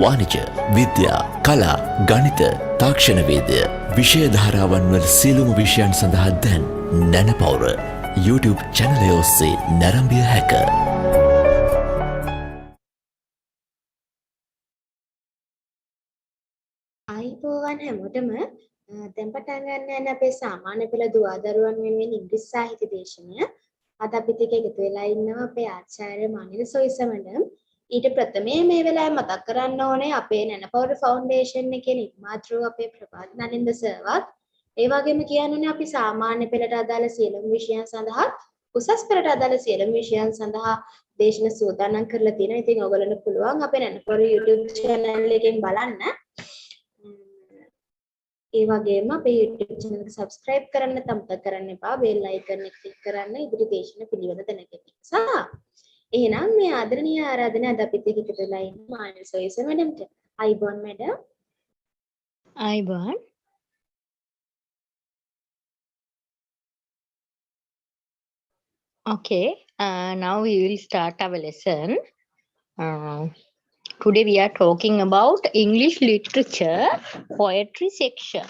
වාණිජ, විද්‍යා, කලා, ගණිත, තාක්ෂණ වේදය, විෂය ධාරාවන් වල සියලුම විෂයන් සඳහා දැන් නැනපවුර YouTube channel ඔස්සේ නැරඹිය හැක. ආයිබෝවන් හැමෝටම දැන් පටන් ගන්න යන අපේ සාමාන්‍ය පෙළ දුවදරුවන් වෙනුවෙන් ඉංග්‍රීසි සාහිත්‍ය දේශනය. අද අපිත් එක්ක එකතු වෙලා ඉන්නවා අපේ ආචාර්ය මානිල සොයිස මැඩම්. ඊට ප්‍රථමයෙන් මේ වෙලාවේ මතක් කරන්න ඕනේ අපේ නැනපවුර ෆවුන්ඩේෂන් එකේ නිර්මාතෘ අපේ ප්‍රභාත් නලින්ද සර්වත්. ඒ වගේම කියන්න අපි සාමාන්‍ය පෙළට අදාළ සියලුම විෂයන් සඳහා උසස් පෙළට අදාළ සියලුම විෂයන් සඳහා දේශන සූදානම් කරලා තියෙනවා. ඉතින් ඔයගොල්ලන්ට පුළුවන් අපේ නැනපවුර YouTube channel එකෙන් බලන්න. ඒ වගේම අපේ YouTube channel එක subscribe කරන්න අමතක කරන්න එපා. bell icon එක click කරන්න ඉදිරි දේශන පිළිවෙල දැනගන්න නිසා. එහෙනම් මේ ආදරණීය ආරාධන අද අපිත් එක්ක එකතු වෙලා ඉන්න මානල් සොයිස මැඩම්ට. අයිබෝන් මැඩම්. අයිබෝන්. Okay, now we will start our lesson. Today we are talking about English literature poetry section.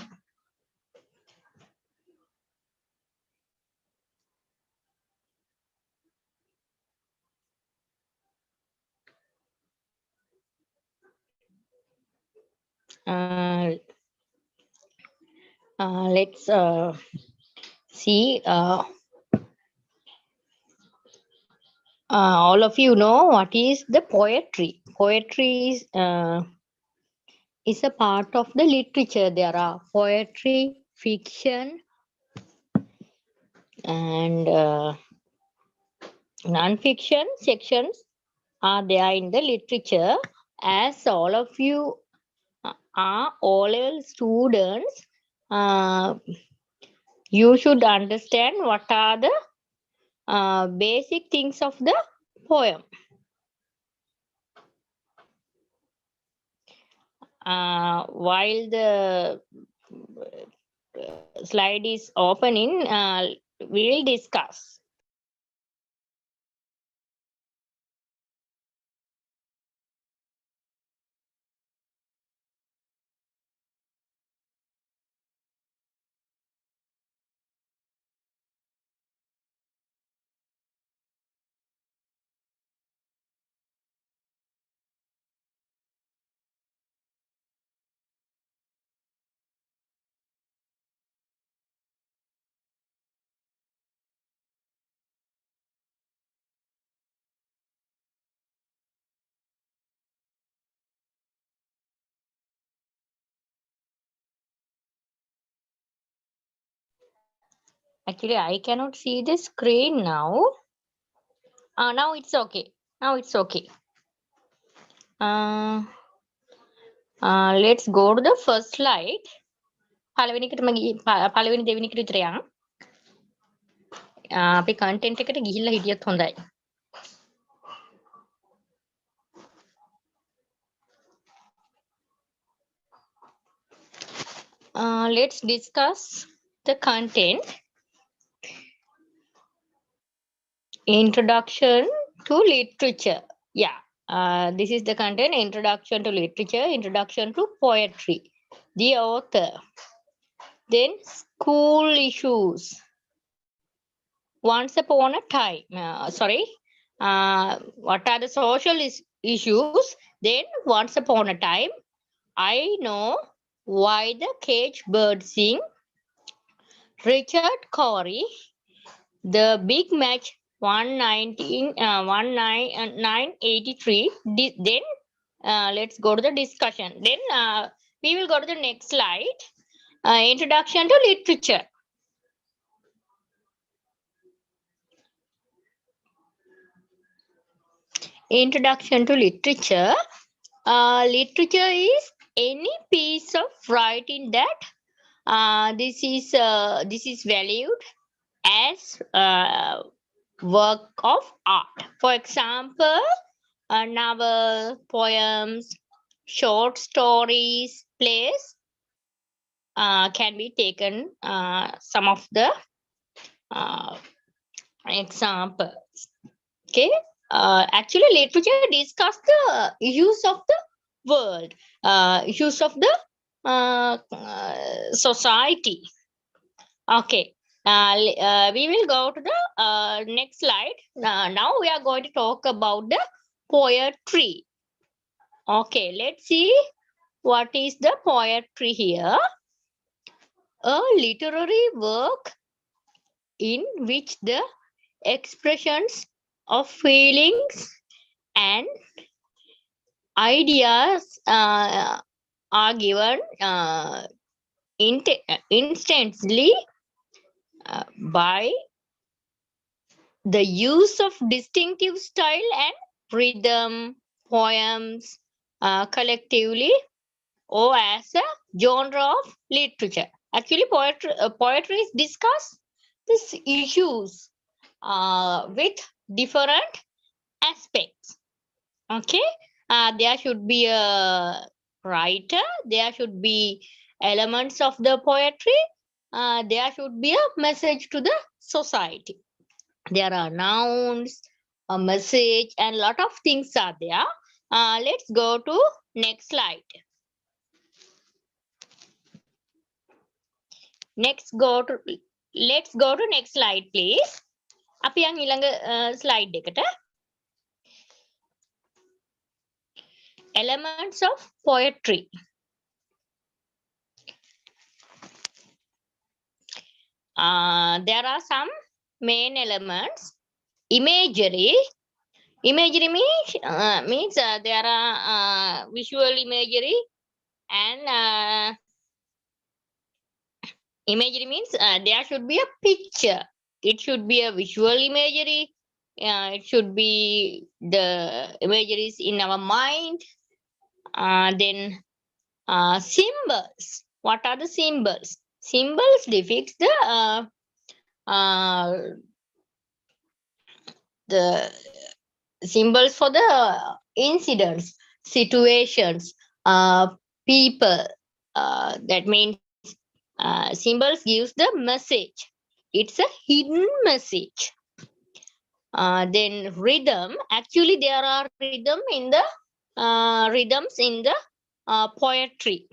Let's see. All of you know what is the poetry. Poetry is a part of the literature. There are poetry, fiction, and non-fiction sections are there in the literature. As all of you are O-level students, you should understand what are the basic things of the poem. While the slide is opening, we will discuss. Actually, I cannot see the screen now. Now it's okay. Now it's okay. Let's go to the first slide. පළවෙනි දෙවෙනි එකට විතර යන්න. අපි content එකට ගිහිල්ලා හිටියත් හොඳයි. Let's discuss the content. Introduction to literature. Yeah, this is the content. Introduction to literature, introduction to poetry, the author, then school issues, once upon a time, what are the social issues, then once upon a time, I know why the cage bird sing, Richard Cory, the big match 1983. Then let's go to the discussion. Then we will go to the next slide. Introduction to literature. introduction to literature. Literature is any piece of writing that this is valued as work of art. For example, a novel, poems, short stories, plays can be taken some of the examples. Okay. Actually, literature discuss the issues of the world, issues of the society. Okay. We will go to the next slide. Now we are going to talk about the poetry. Okay, let's see what is the poetry here. A literary work in which the expressions of feelings and ideas are given instantly by the use of distinctive style and rhythm, poems, collectively, or as a genre of literature. Actually, poetry is discuss these issues with different aspects. Okay, there should be a writer, there should be elements of the poetry, there should be a message to the society. There are nouns, a message, and lot of things are there. Let's go to next slide. Let's go to next slide, please. අපි යන් ඊළඟ slide එකට. Elements of poetry. There are some main elements. Imagery. Imagery means there are visual imagery, and imagery means there should be a picture. It should be a visual imagery. It should be the imageries in our mind. Then symbols. What are the symbols? Symbols depicts the symbols for the incidents, situations, people. That means symbols gives the message. It's a hidden message. Then rhythm. Actually, there are rhythms in the poetry.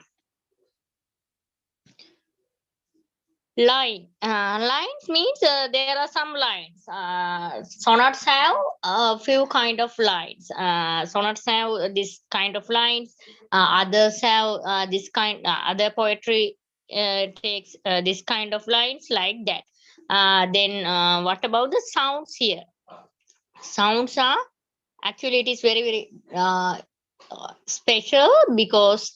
Lines means there are some lines. Sonnets have a few kind of lines. Sonnets have this kind of lines. Others have this kind. Other poetry takes this kind of lines like that. Then what about the sounds here? Sounds are actually, it is very special because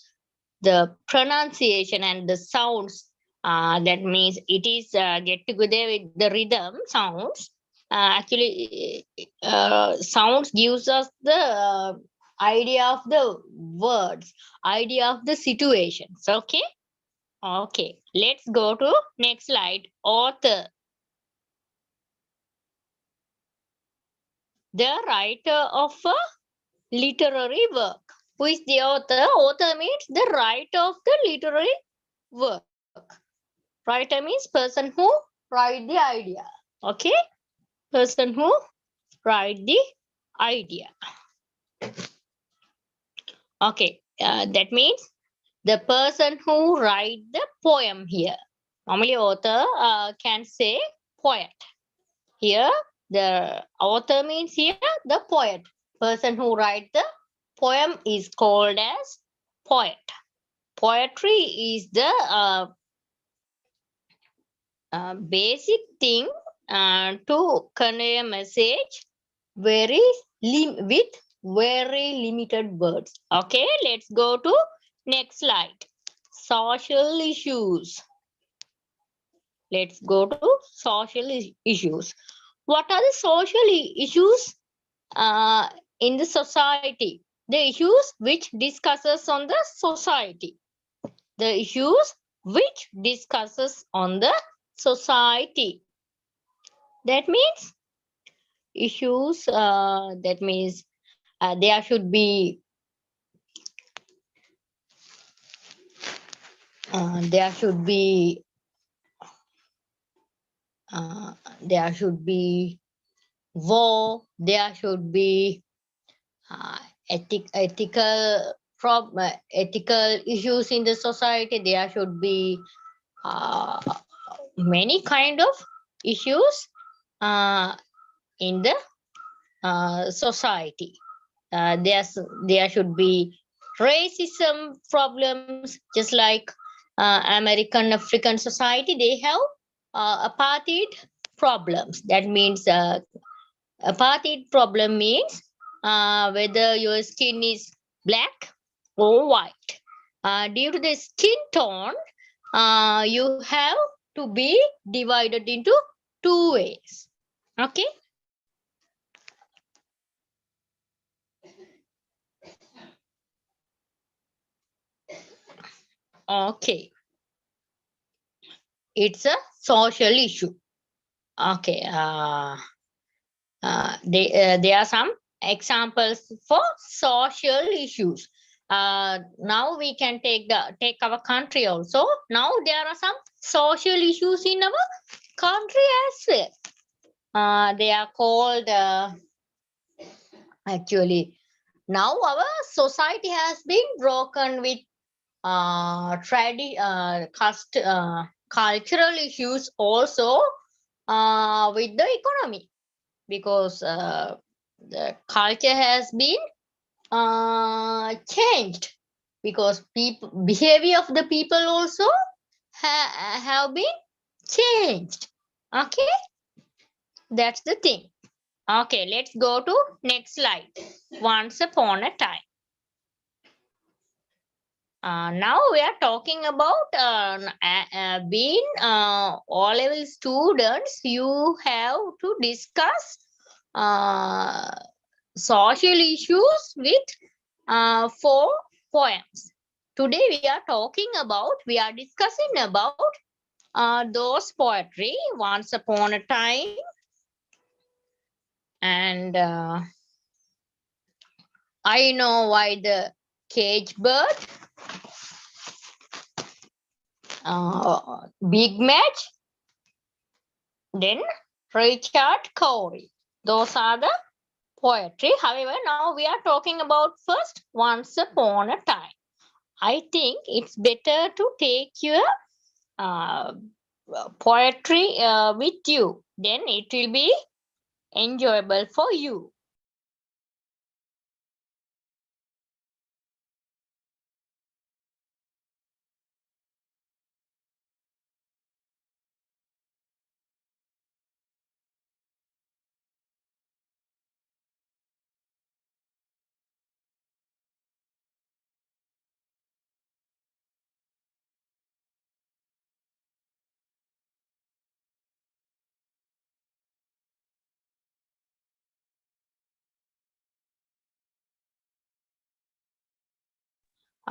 the pronunciation and the sounds, that means it is get together with the rhythm sounds. Actually, sounds gives us the idea of the words, idea of the situations. Okay. Okay, let's go to next slide. Author. The writer of a literary work. Who is the author? Author means the writer of the literary work. Writer means person who write the idea. Okay, person who write the idea. Okay, that means the person who write the poem here. Normally author can say poet. Here the author means here the poet. Person who write the poem is called as poet. Poetry is the basic thing to convey a message with very limited words. Okay, let's go to next slide. Social issues. Let's go to social issues. What are the social issues? in the society. The issues which discusses on the society. The issues which discusses on the society. That means issues, that means there should be there should be war, there should be ethical issues in the society, there should be many kind of issues in the society. There should be racism problems, just like American African society, they have apartheid problems. That means apartheid problem means whether your skin is black or white. Due to the skin tone, you have to be divided into two ways. Okay. Okay. It's a social issue. Okay. There are some examples for social issues. Now we can take our country also. Now there are some social issues in our country as well. They are called actually. Now our society has been broken with cultural issues also with the economy, because the culture has been changed, because behavior of the people also have been changed. Okay, that's the thing. Okay, let's go to next slide. Once upon a time. Now we are talking about being O-level students. You have to discuss social issues with 4 poems. Today we are discussing about those poetry, Once Upon a Time, and I Know Why the Cage Bird, Big Match, then Richard Cory. Those are the poetry. However, now we are talking about first Once Upon a Time. I think it's better to take your poetry with you. Then it will be enjoyable for you.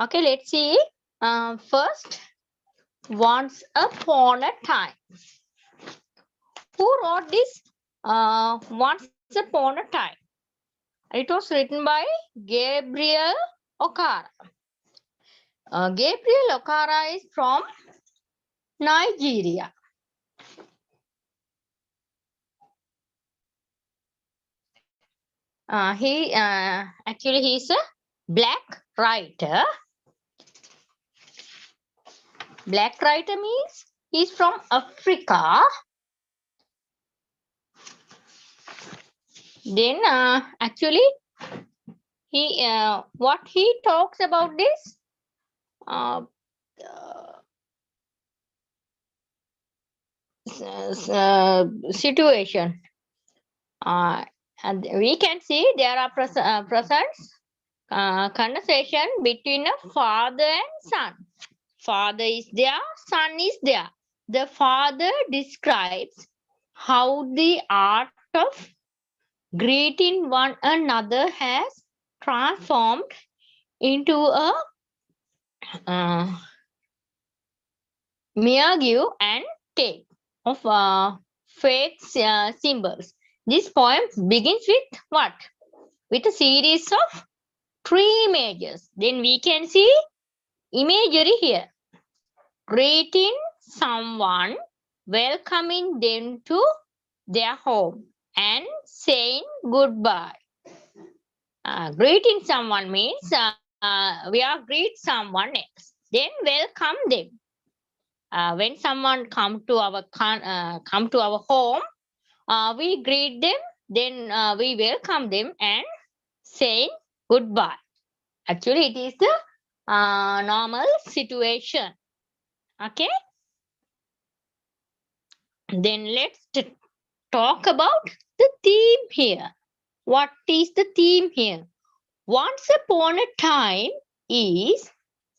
Okay, let's see. First, Once Upon a Time. Who wrote this? Once Upon a Time. It was written by Gabriel Okara. Gabriel Okara is from Nigeria. Actually he's a black writer. Black writer means he's from Africa. Then actually he what he talks about this situation, and we can see there are presents conversation between a father and son. Father is there, son is there. The father describes how the art of greeting one another has transformed into a mere give and take of fake symbols. This poem begins with what? With a series of three images. Then we can see imagery here. Greeting someone, welcoming them to their home, and saying goodbye. Greeting someone means we are greet someone else, then welcome them. When someone come to our home, we greet them, then we welcome them and saying goodbye. Actually, it is the normal situation. Okay. Then let's talk about the theme here. What is the theme here? Once upon a time is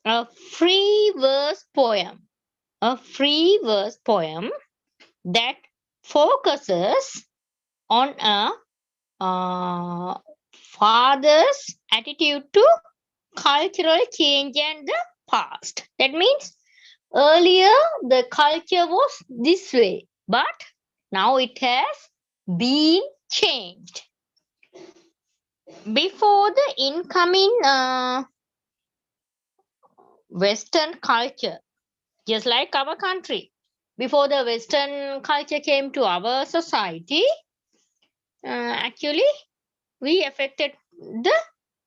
a free verse poem. A free verse poem that focuses on a father's attitude to cultural change and the past. That means earlier the culture was this way, but now it has been changed. Before the incoming Western culture, just like our country, before the Western culture came to our society, actually we affected the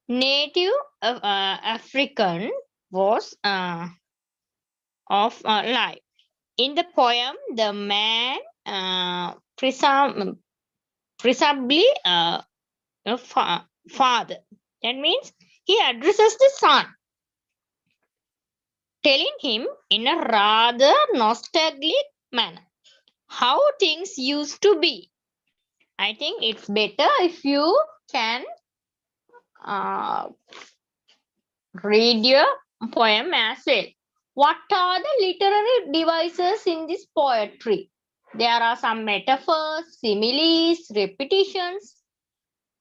native African was of life. In the poem, the man presumably father. That means he addresses the son, telling him in a rather nostalgic manner how things used to be. I think it's better if you can read your poem as well. What are the literary devices in this poetry? There are some metaphors, similes, repetitions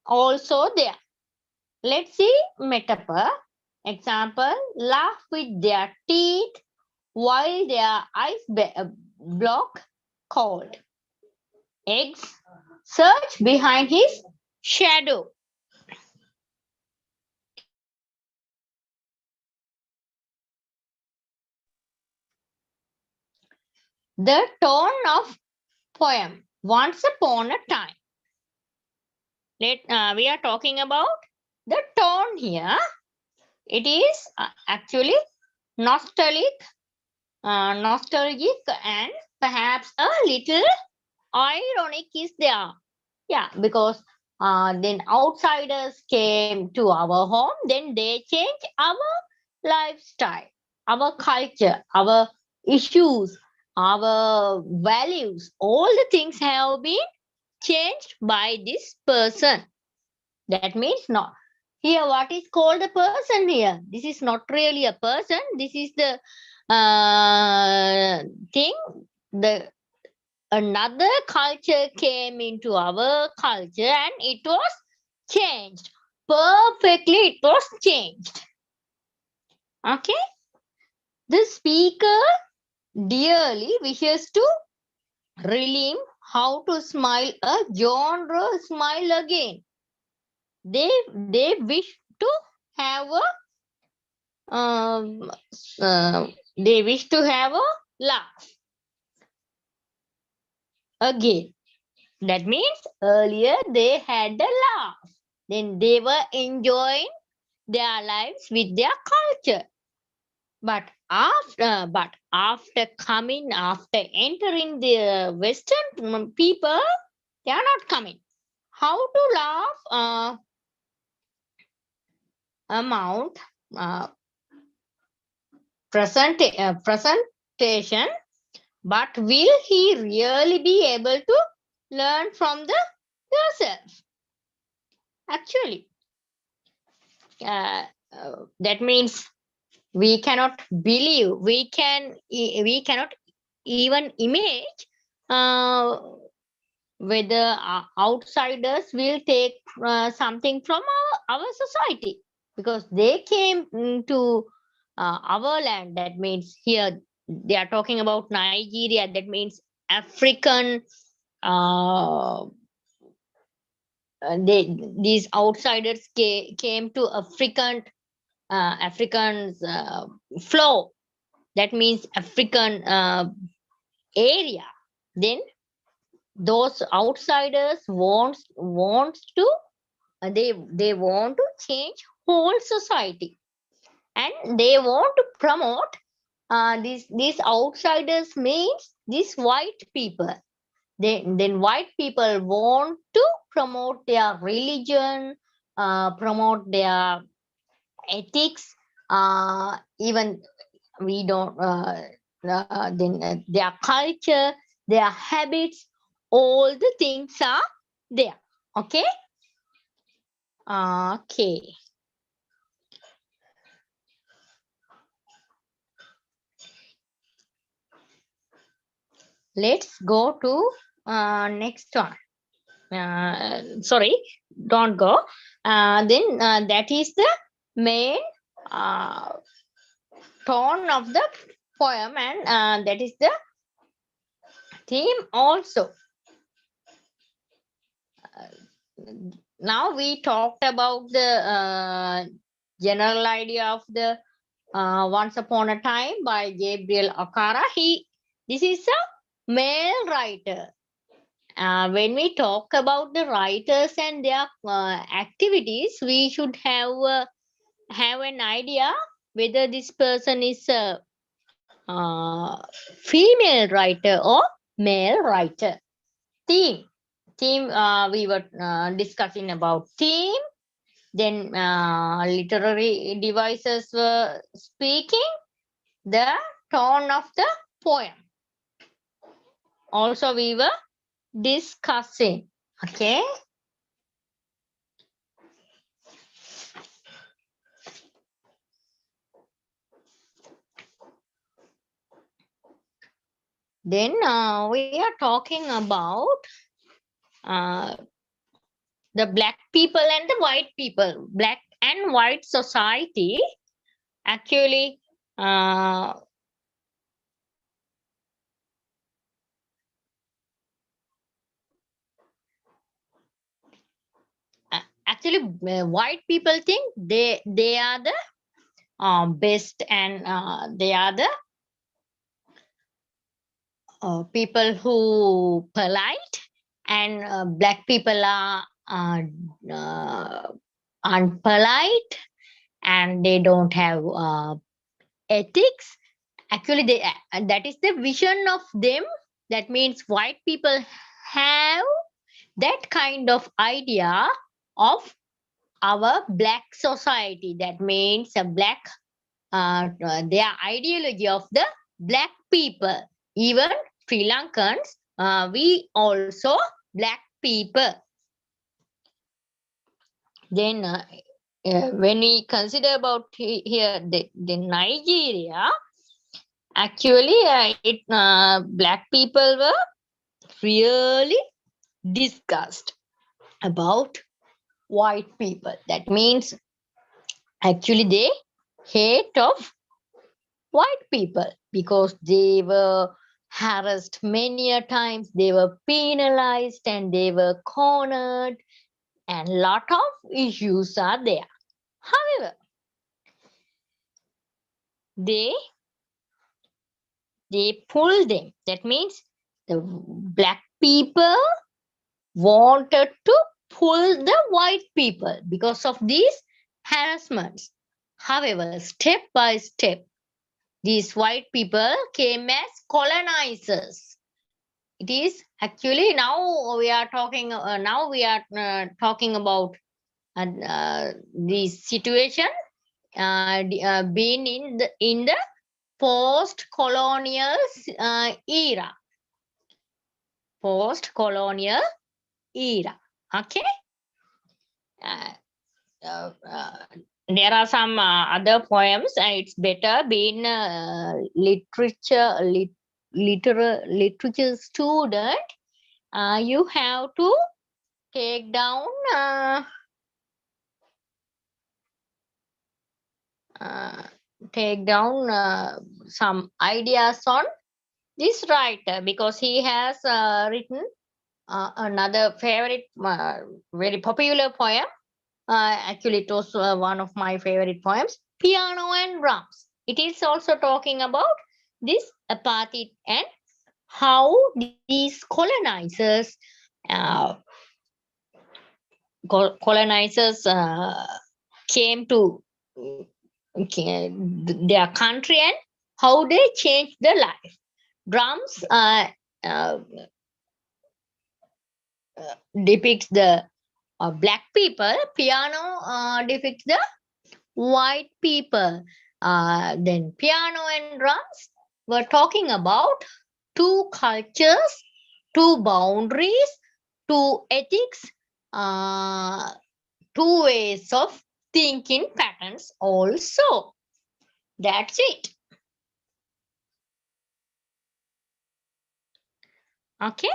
also there. Let's see metaphor. Example, laugh with their teeth while their eyes block cold. Eggs search behind his shadow. The tone of poem, once upon a time. We are talking about the tone here. It is actually nostalgic and perhaps a little ironic is there. Yeah, because then outsiders came to our home, then they changed our lifestyle, our culture, our issues, our values. All the things have been changed by this person. That means not. Here, what is called a person here? This is not really a person. This is the thing. Another culture came into our culture and it was changed. Perfectly, it was changed. Okay. The speaker dearly wishes to relive how to smile a genre smile again. They wish to have a laugh again. That means earlier they had a laugh. Then they were enjoying their lives with their culture. But after entering the Western people, they are not coming. How to laugh amount presentation, but will he really be able to learn from the yourself? Actually, that means we cannot believe, we cannot even imagine whether outsiders will take something from our society, because they came to our land. That means here they are talking about Nigeria. That means African. Uh, these outsiders came to African's flow. That means African area. Then those outsiders wants to they want to change whole society, and they want to promote these outsiders means these white people. Then white people want to promote their religion, promote their ethics, even we don't then their culture, their habits, all the things are there. Okay. Okay. Let's go to next one. Sorry, don't go. Then that is the main tone of the poem, and that is the theme also. Now we talked about the general idea of the Once Upon a Time by Gabriel Okara. This is a male writer. When we talk about the writers and their activities, we should have an idea whether this person is a female writer or male writer. Theme, we were discussing about theme. Then literary devices were speaking, the tone of the poem. Also we were discussing. Okay. Then we are talking about the black people and the white people. Black and white society actually white people think they are the best, and they are the people who polite, and black people are unpolite, and they don't have ethics. Actually, that is the vision of them. That means white people have that kind of idea of our black society. That means a black their ideology of the black people. Even Sri Lankans, we also black people. Then when we consider about here the Nigeria, actually black people were really discussed about white people. That means actually they hate of white people because they were harassed many a times, they were penalized, and they were cornered, and lot of issues are there. However, they pull them. That means the black people wanted to pull the white people because of these harassments. However, step by step, these white people came as colonizers. It is actually now we are talking talking about this situation being in the post-colonial era. Post-colonial era. Okay. There are some other poems, and it's better being a literature student. You have to take down some ideas on this writer, because he has written another favorite, very popular poem. Actually, it was one of my favorite poems, Piano and Drums. It is also talking about this apartheid and how these colonizers came to their country and how they changed their life. Drums depicts the black people. Piano depicts the white people. Then piano and drums were talking about two cultures, two boundaries, two ethics, two ways of thinking patterns also. That's it. Okay.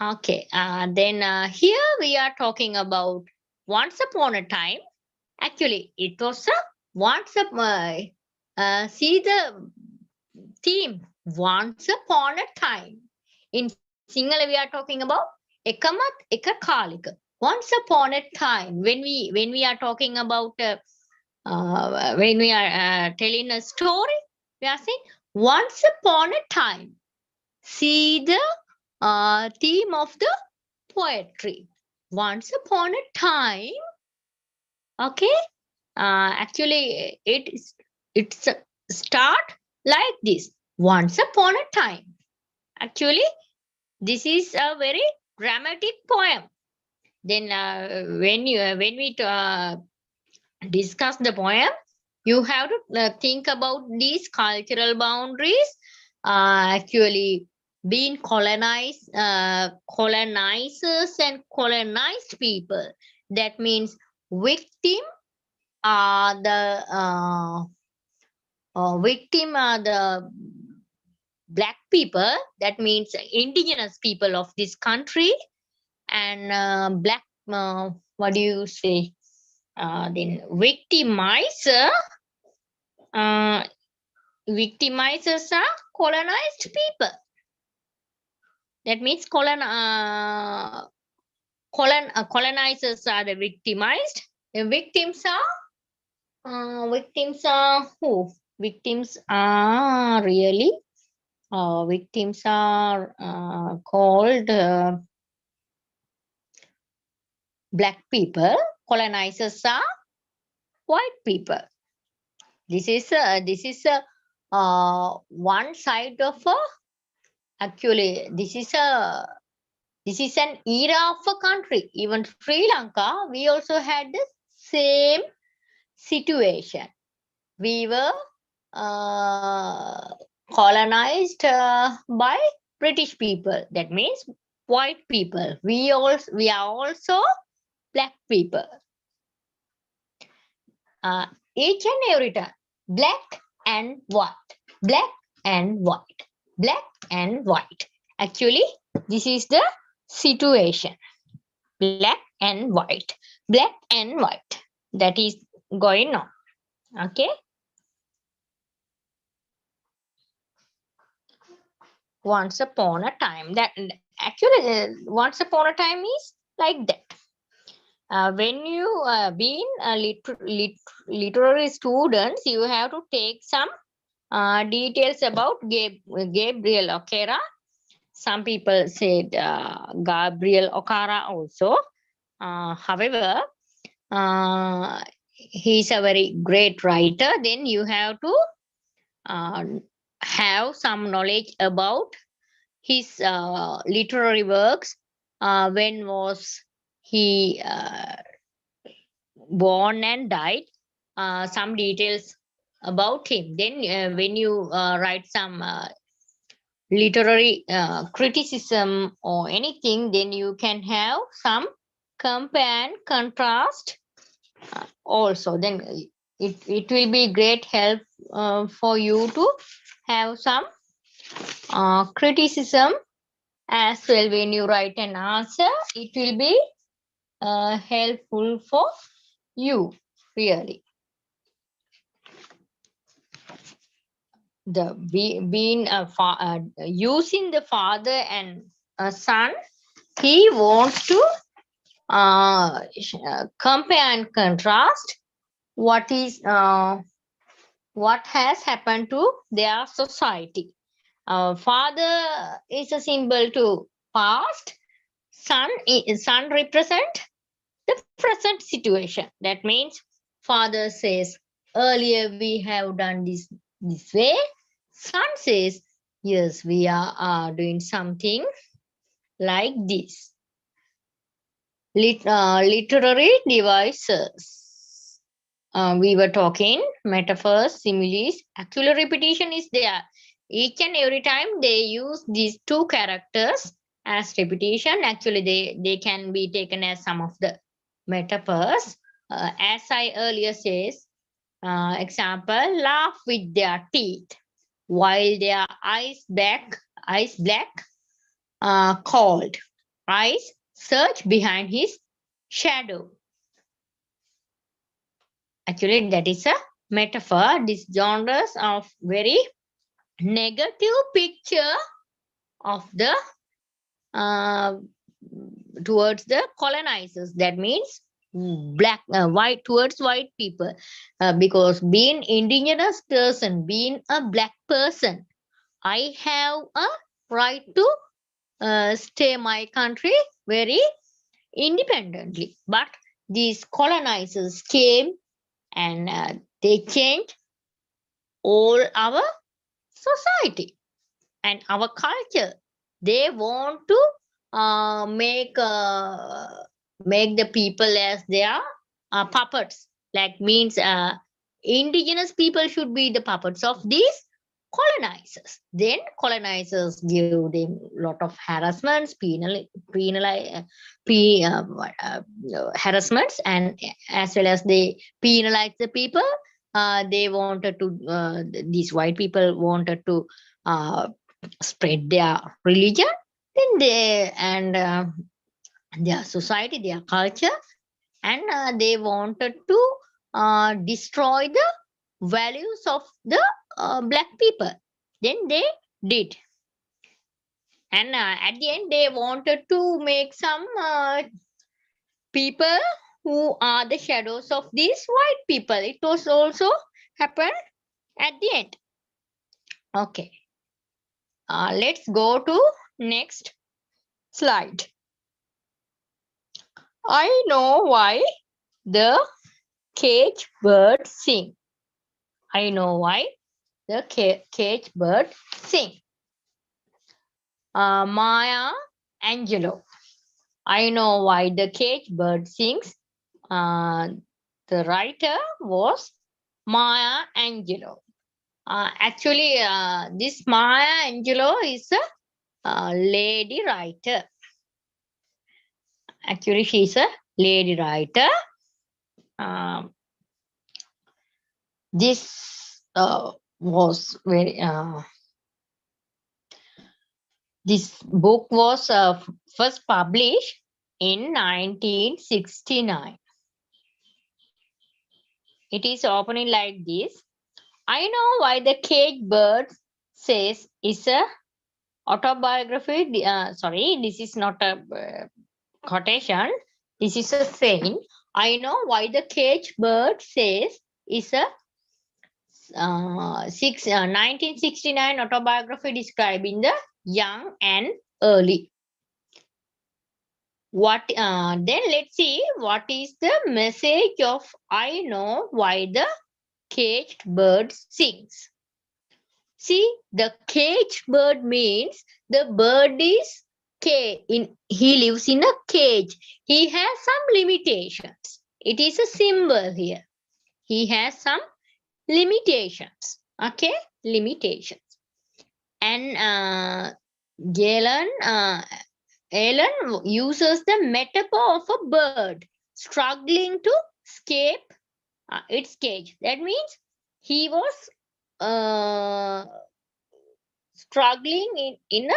Okay. Then here we are talking about once upon a time. Actually, it was a once upon. See the theme. Once upon a time. In Sinhala, we are talking about ekamat eka kalika. Once upon a time. When we are talking about when we are telling a story, we are saying once upon a time. See the theme of the poetry. Once upon a time. Okay. Actually, it's start like this. Once upon a time. Actually, this is a very dramatic poem. Then when we discuss the poem, you have to think about these cultural boundaries. Actually, being colonized, colonizers and colonized people. That means victim are the black people. That means indigenous people of this country. And black, what do you say? Then victimizers are colonized people. That means colonizers are the victimized. The victims are who? Victims are really victims are called black people. Colonizers are white people. This is one side of a. Actually, this is an era of a country. Even Sri Lanka, we also had the same situation. We were colonized by British people. That means white people. We are also black people. Each and every time, black and white, black and white, black and white. Actually, this is the situation. Black and white, black and white. That is going on. Okay. Once upon a time. That actually, once upon a time is like that. When you been a literary students, you have to take some details about Gabriel O'Hara. Some people said Gabriel O'Hara also. However, he's a very great writer. Then you have to have some knowledge about his literary works. When was he born and died? Some details about him. Then when you write some literary criticism or anything, then you can have some compare and contrast also. Then it will be great help for you to have some criticism As well, when you write an answer, it will be helpful for you, really. The being using the father and a son, he wants to compare and contrast what has happened to their society. Father is a symbol to past. Son represent the present situation. That means father says, earlier we have done this way. Son says, yes, we are doing something like this. Literary devices. We were talking metaphors, similes. Actual repetition is there. Each and every time they use these two characters as repetition. Actually, they can be taken as some of the metaphors. As I earlier says, example, laugh with their teeth while their eyes black, cold. Eyes search behind his shadow. Actually, that is a metaphor. These genres of very negative picture of the towards the colonizers. That means white towards white people, because being indigenous person, being a black person, I have a right to stay my country very independently. But these colonizers came and they changed all our society and our culture. They want to make the people as their puppets. Like means indigenous people should be the puppets of these colonizers. Then colonizers give them lot of harassments, harassments, and as well as they penalize the people. They wanted to these white people wanted to spread their religion, then they and their society, their culture, and they wanted to destroy the values of the black people. Then they did, and at the end they wanted to make some people who are the shadows of these white people. It was also happened at the end. Okay, let's go to next slide. I know why the cage bird sing. I know why the cage bird sing. Maya Angelou. I know why the cage bird sings. The writer was Maya Angelou. Actually, this Maya Angelou is a lady writer. Actually, she's a lady writer. This was very. This book was first published in 1969. It is opening like this. I know why the cage bird says is a autobiography. Sorry, this is not a quotation. This is a saying. I know why the cage bird says is a 1969 autobiography describing the young and early. Then let's see what is the message of I know why the caged bird sings. See, the caged bird means the bird is he lives in a cage. He has some limitations. It is a symbol here. He has some limitations. Okay, limitations. And Ellen uses the metaphor of a bird struggling to escape its cage. That means he was struggling in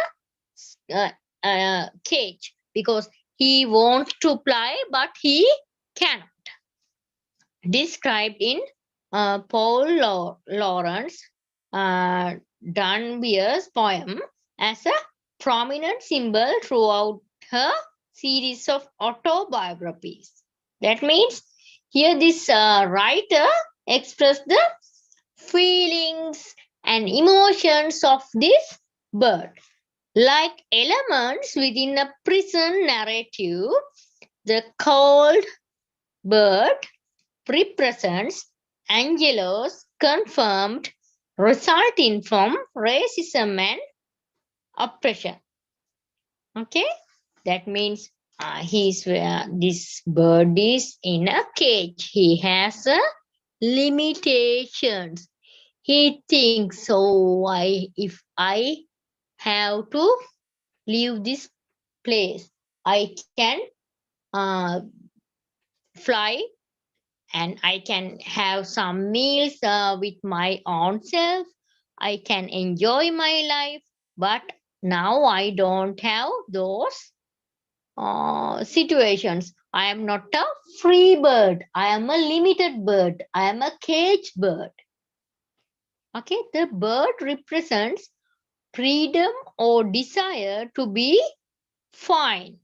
cage because he wants to fly but he cannot. Described in Paul Lawrence Dunbar's poem as a prominent symbol throughout her series of autobiographies. That means here this writer expressed the feelings and emotions of this bird. Like elements within a prison narrative, the cold bird represents Angelo's confirmed resulting from racism and oppression. Okay, that means this bird is in a cage. He has limitations. He thinks, so if I have to leave this place, I can fly and I can have some meals with my own self. I can enjoy my life, but now I don't have those situations. I am not a free bird. I am a limited bird. I am a cage bird. Okay, the bird represents freedom or desire to be fine,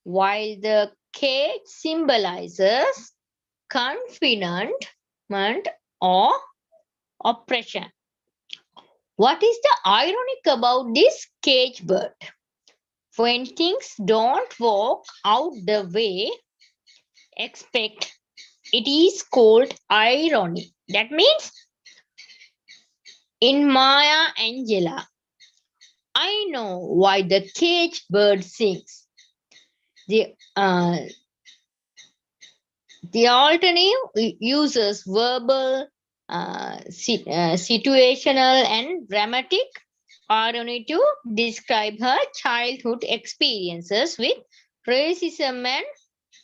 while the cage symbolizes confinement or oppression. What is the ironic about this cage bird? When things don't work out the way expect, it is called irony. That means in Maya Angelou, I know why the cage bird sings. The alternative uses verbal, situational, and dramatic irony to describe her childhood experiences with racism and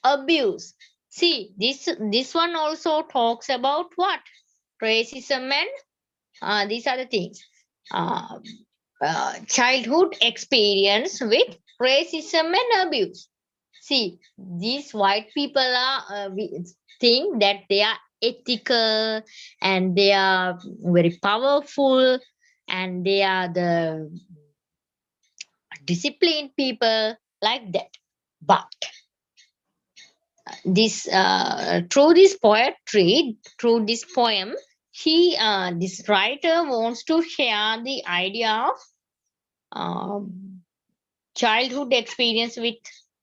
abuse. See, this one also talks about what? Racism and these are the things. Childhood experience with racism and abuse. See, these white people are think that they are ethical and they are very powerful and they are the disciplined people like that. But this through this poetry, through this poem, this writer wants to share the idea of childhood experience with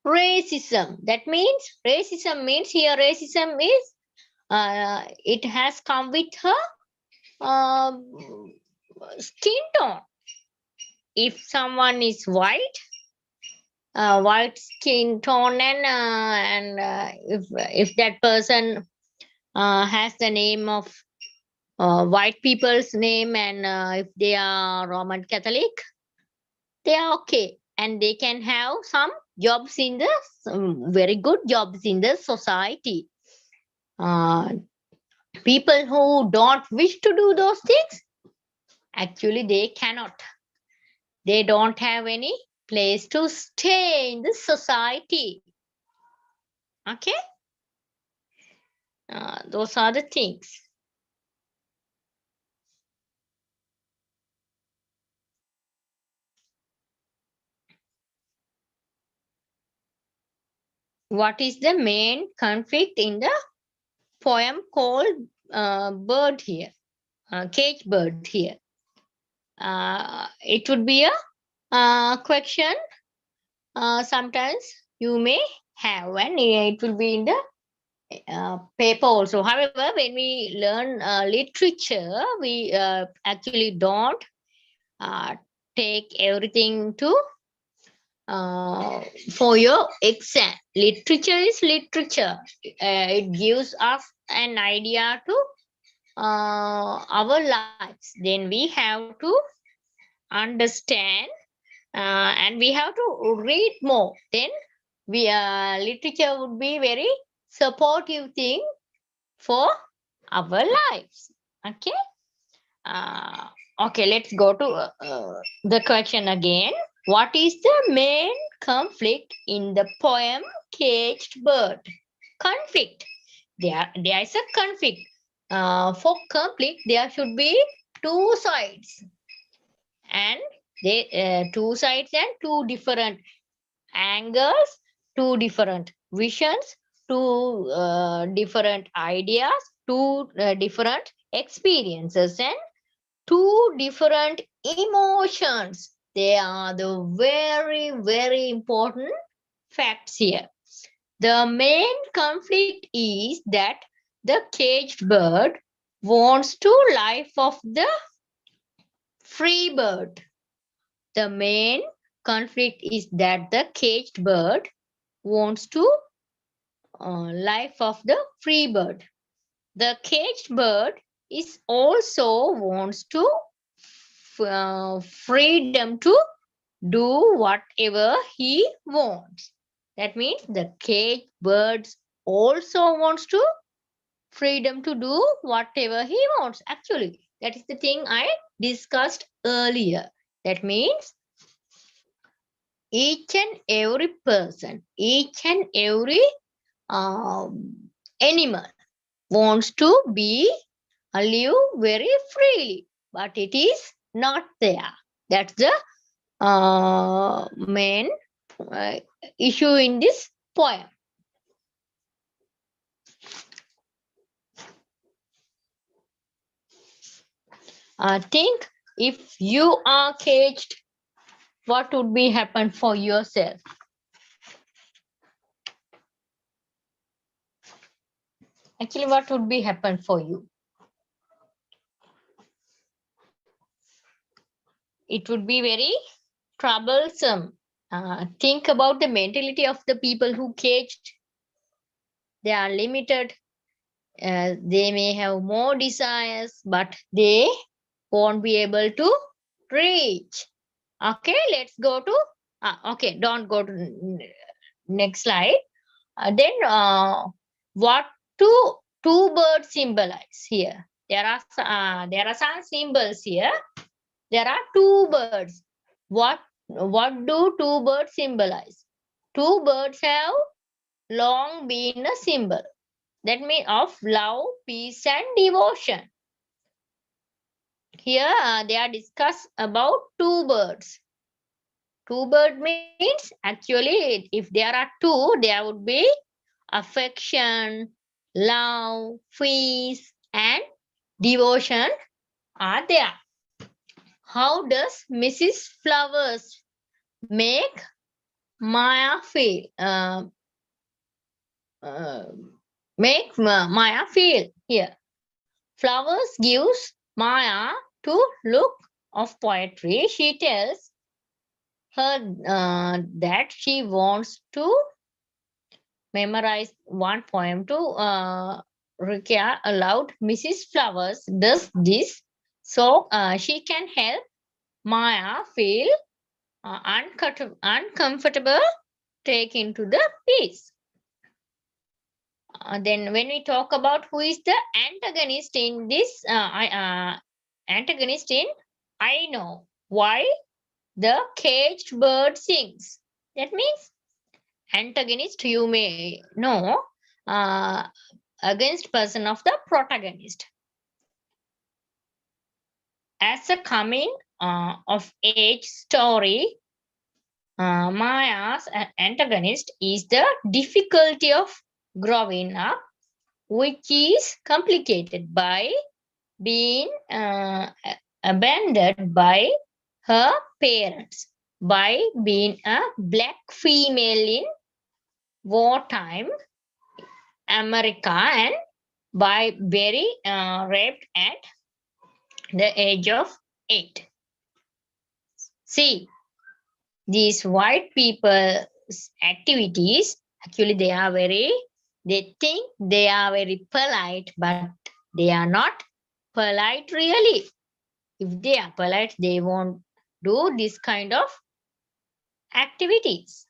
racism. That means racism means here racism is it has come with her skin tone. If someone is white, white skin tone, and if that person has the name of white people's name, and if they are Roman Catholic, they are okay, and they can have some jobs in the very good jobs in the society. People who don't wish to do those things, actually they cannot. They don't have any place to stay in the society. Okay, those are the things. What is the main conflict in the poem called bird here, cage bird here? It would be a question sometimes you may have, and it will be in the paper also. However, when we learn literature, we actually don't take everything to for your exam. Literature is literature. It gives us an idea to our lives. Then we have to understand and we have to read more. Then we literature would be very supportive thing for our lives. Okay. Okay, let's go to the question again. What is the main conflict in the poem Caged Bird? Conflict. There is a conflict. For conflict, there should be two sides. And two sides and two different angles, two different visions, two different ideas, two different experiences, and two different emotions. They are the very, very important facts here. The main conflict is that the caged bird wants to life of the free bird. The main conflict is that the caged bird wants to life of the free bird. The caged bird is also wants to freedom to do whatever he wants. That means the caged birds also wants to freedom to do whatever he wants. Actually, that is the thing I discussed earlier. That means each and every person, each and every animal wants to be live very freely, but it is not there. That's the main issue in this poem. Think if you are caged, what would be happen for yourself? Actually, what would be happen for you? It would be very troublesome. Think about the mentality of the people who caged. They are limited. They may have more desires, but they won't be able to reach. Okay, let's go to, okay, don't go to next slide. Then what two birds symbolize here? There are some symbols here. There are two birds. What do two birds symbolize? Two birds have long been a symbol. That means of love, peace, and devotion. Here they are discussed about two birds. Two bird means actually if there are two, there would be affection, love, peace, and devotion are there. How does Mrs. Flowers make Maya feel? Make Maya feel here. Flowers gives Maya to look of poetry. She tells her that she wants to memorize one poem to recite aloud. Mrs. Flowers does this so she can help Maya feel uncomfortable, take into the piece. Then when we talk about who is the antagonist in this, antagonist in I Know Why the Caged Bird Sings. That means antagonist, you may know, against person of the protagonist. As a coming of age story, Maya's antagonist is the difficulty of growing up, which is complicated by being abandoned by her parents, by being a black female in wartime America, and by being raped at the age of 8. See, these white people's activities, actually they think they are very polite, but they are not polite really. If they are polite, they won't do this kind of activities.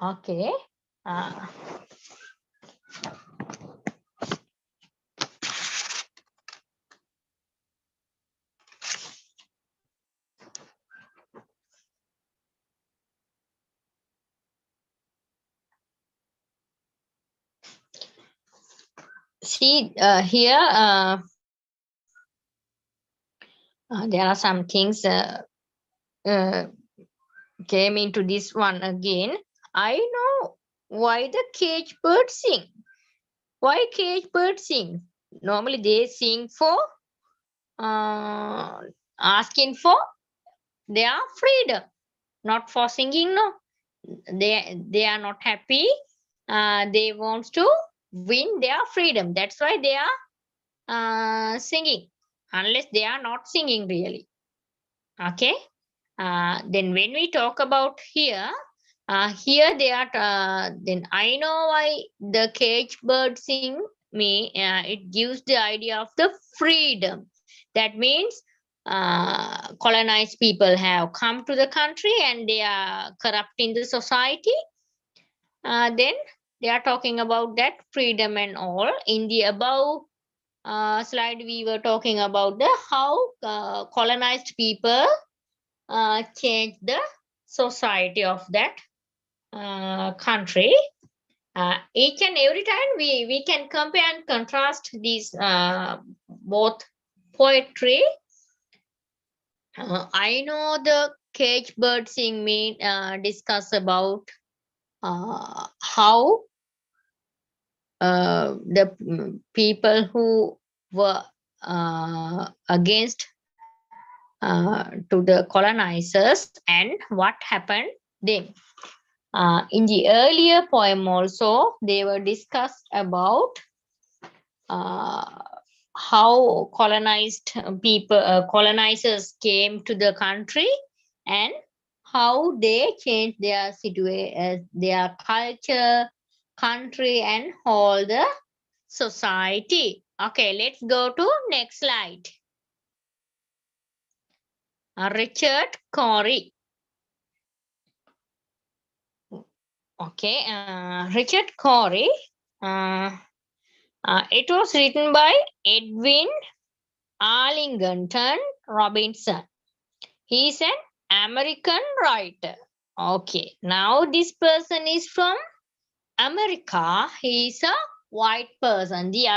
Okay. see here there are some things uh, came into this one again. I know why the cage bird sing. Why cage bird sing? Normally they sing for asking for their freedom, not for singing. No, they are not happy. They want to win their freedom. That's why they are singing. Unless they are not singing really. Okay. Then when we talk about here, here they are. Then I know why the cage bird sing. It gives the idea of the freedom. That means colonized people have come to the country and they are corrupting the society. Then they are talking about that freedom and all. In the above slide, we were talking about the how colonized people change the society of that country. Each and every time we can compare and contrast these both poetry. I know the cage bird sing me discuss about how the people who were against to the colonizers and what happened then. In the earlier poem also, they were discussed about how colonized people, colonizers came to the country and how they changed their situation, their culture, country, and all the society. Okay, let's go to next slide. Richard Cory. Okay, Richard Cory. It was written by Edwin Arlington Robinson. He is an American writer. Okay, now this person is from America. He is a white person. The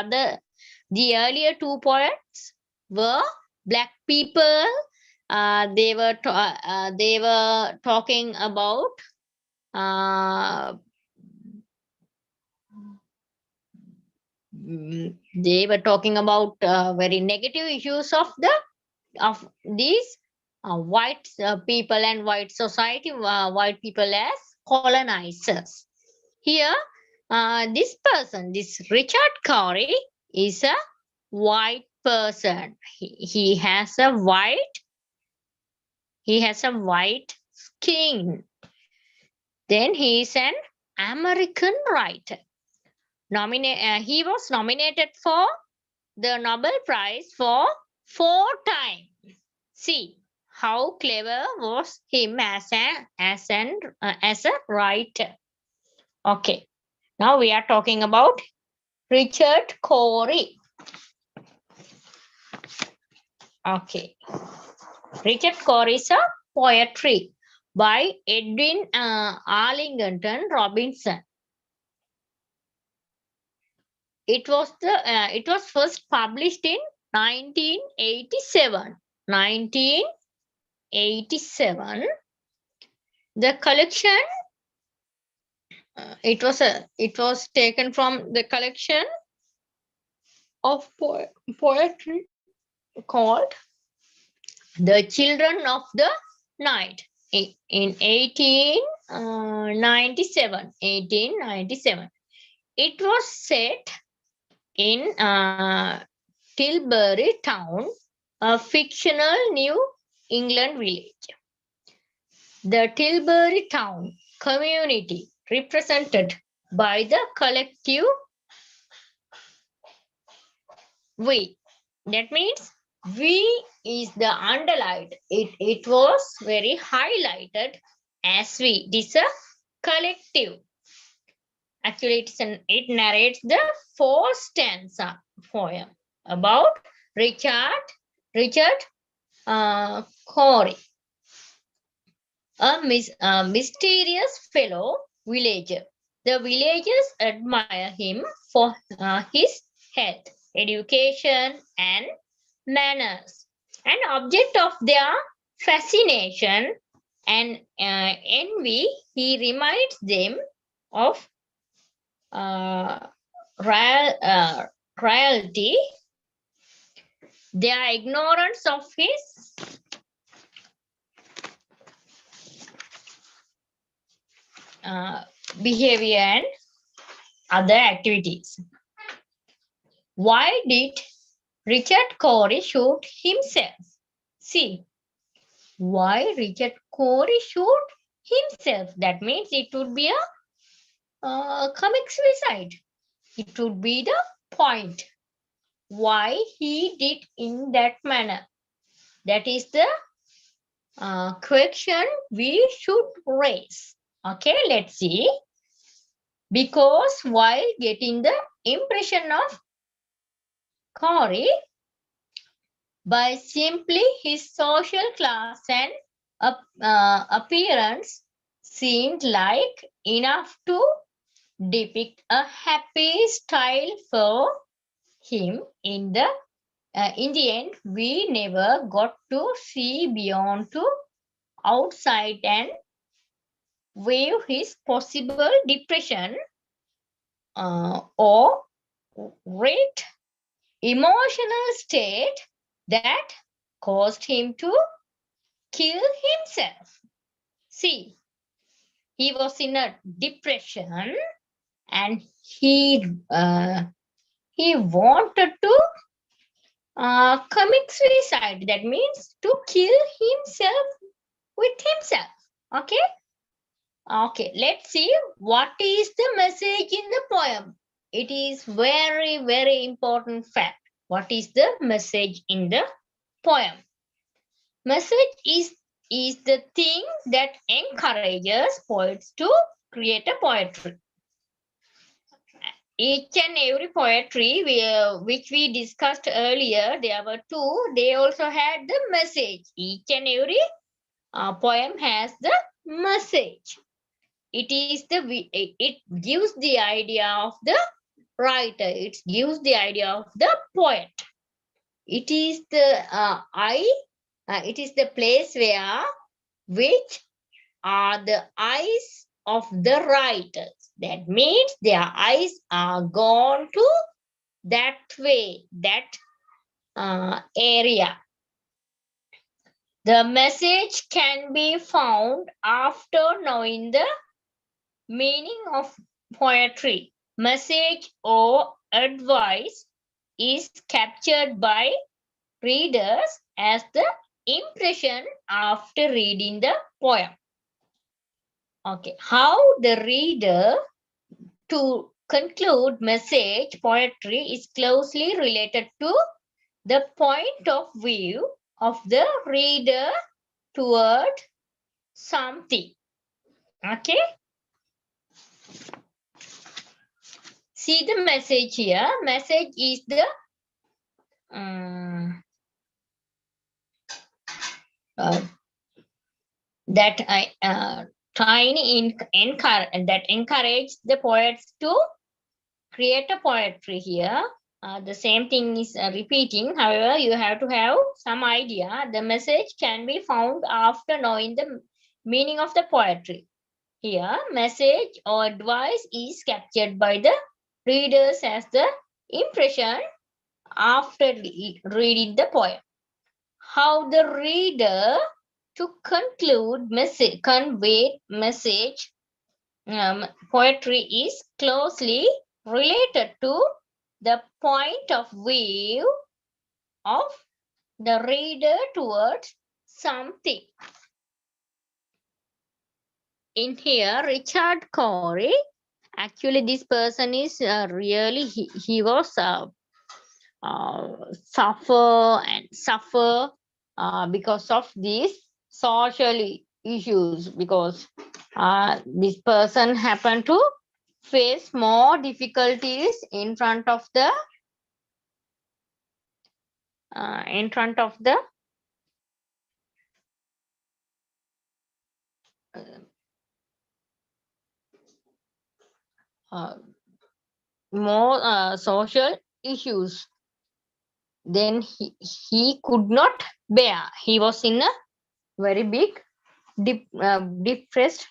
earlier two poets were black people. They were talking about they were talking about very negative issues of these white people and white society, white people as colonizers. Here, this person, this Richard Cory, is a white person. He has a white skin. Then he is an American writer. He was nominated for the Nobel Prize for 4 times. See how clever was him as a writer. Okay, now we are talking about Richard Cory. Okay, Richard Cory is a poetry by Edwin Arlington Robinson. It was first published in 1987. 1987. The collection. It was taken from the collection of poetry called The Children of the Night in 1897. 1897. It was set in Tilbury Town, a fictional New England village. The Tilbury Town community represented by the collective we. That means we is the underlined. It was very highlighted as we. It is a collective. Actually, it narrates the 4 stanza poem about Richard Cory, a mysterious fellow villager. The villagers admire him for his health, education, and manners. An object of their fascination and envy, he reminds them of reality. Their ignorance of his behavior and other activities. Why did Richard Corey shoot himself? See, why Richard Corey shoot himself? That means it would be a comic suicide. It would be the point. Why he did in that manner. That is the question we should raise. Okay, let's see. Because while getting the impression of Corey, by simply his social class and appearance seemed like enough to depict a happy style for him. In the end, we never got to see beyond to outside and view his possible depression or great emotional state that caused him to kill himself. See, he was in a depression and he wanted to commit suicide. That means to kill himself with himself. Okay. Okay, let's see what is the message in the poem. It is very, very important fact. What is the message in the poem? Message is the thing that encourages poets to create a poetry. Each and every poetry which we discussed earlier, there were two, they also had the message. Each and every poem has the message. It gives the idea of the writer. It gives the idea of the poet. It is the it is the place which are the eyes of the writers. That means their eyes are gone to that way, that area. The message can be found after knowing the meaning of poetry. Message or advice is captured by readers as the impression after reading the poem. Okay, how the reader to conclude message poetry is closely related to the point of view of the reader toward something. Okay. See the message here. Message is the encourage the poets to create a poetry here. The same thing is repeating. However, you have to have some idea. The message can be found after knowing the meaning of the poetry. Here, message or advice is captured by the readers as the impression after reading the poem. How the reader to conclude message, convey message, poetry is closely related to the point of view of the reader towards something. In here, Richard Corey, actually this person is really, he was suffer because of these social issues, because this person happened to face more difficulties in front of the more social issues. Then he could not bear. He was in a very big depressed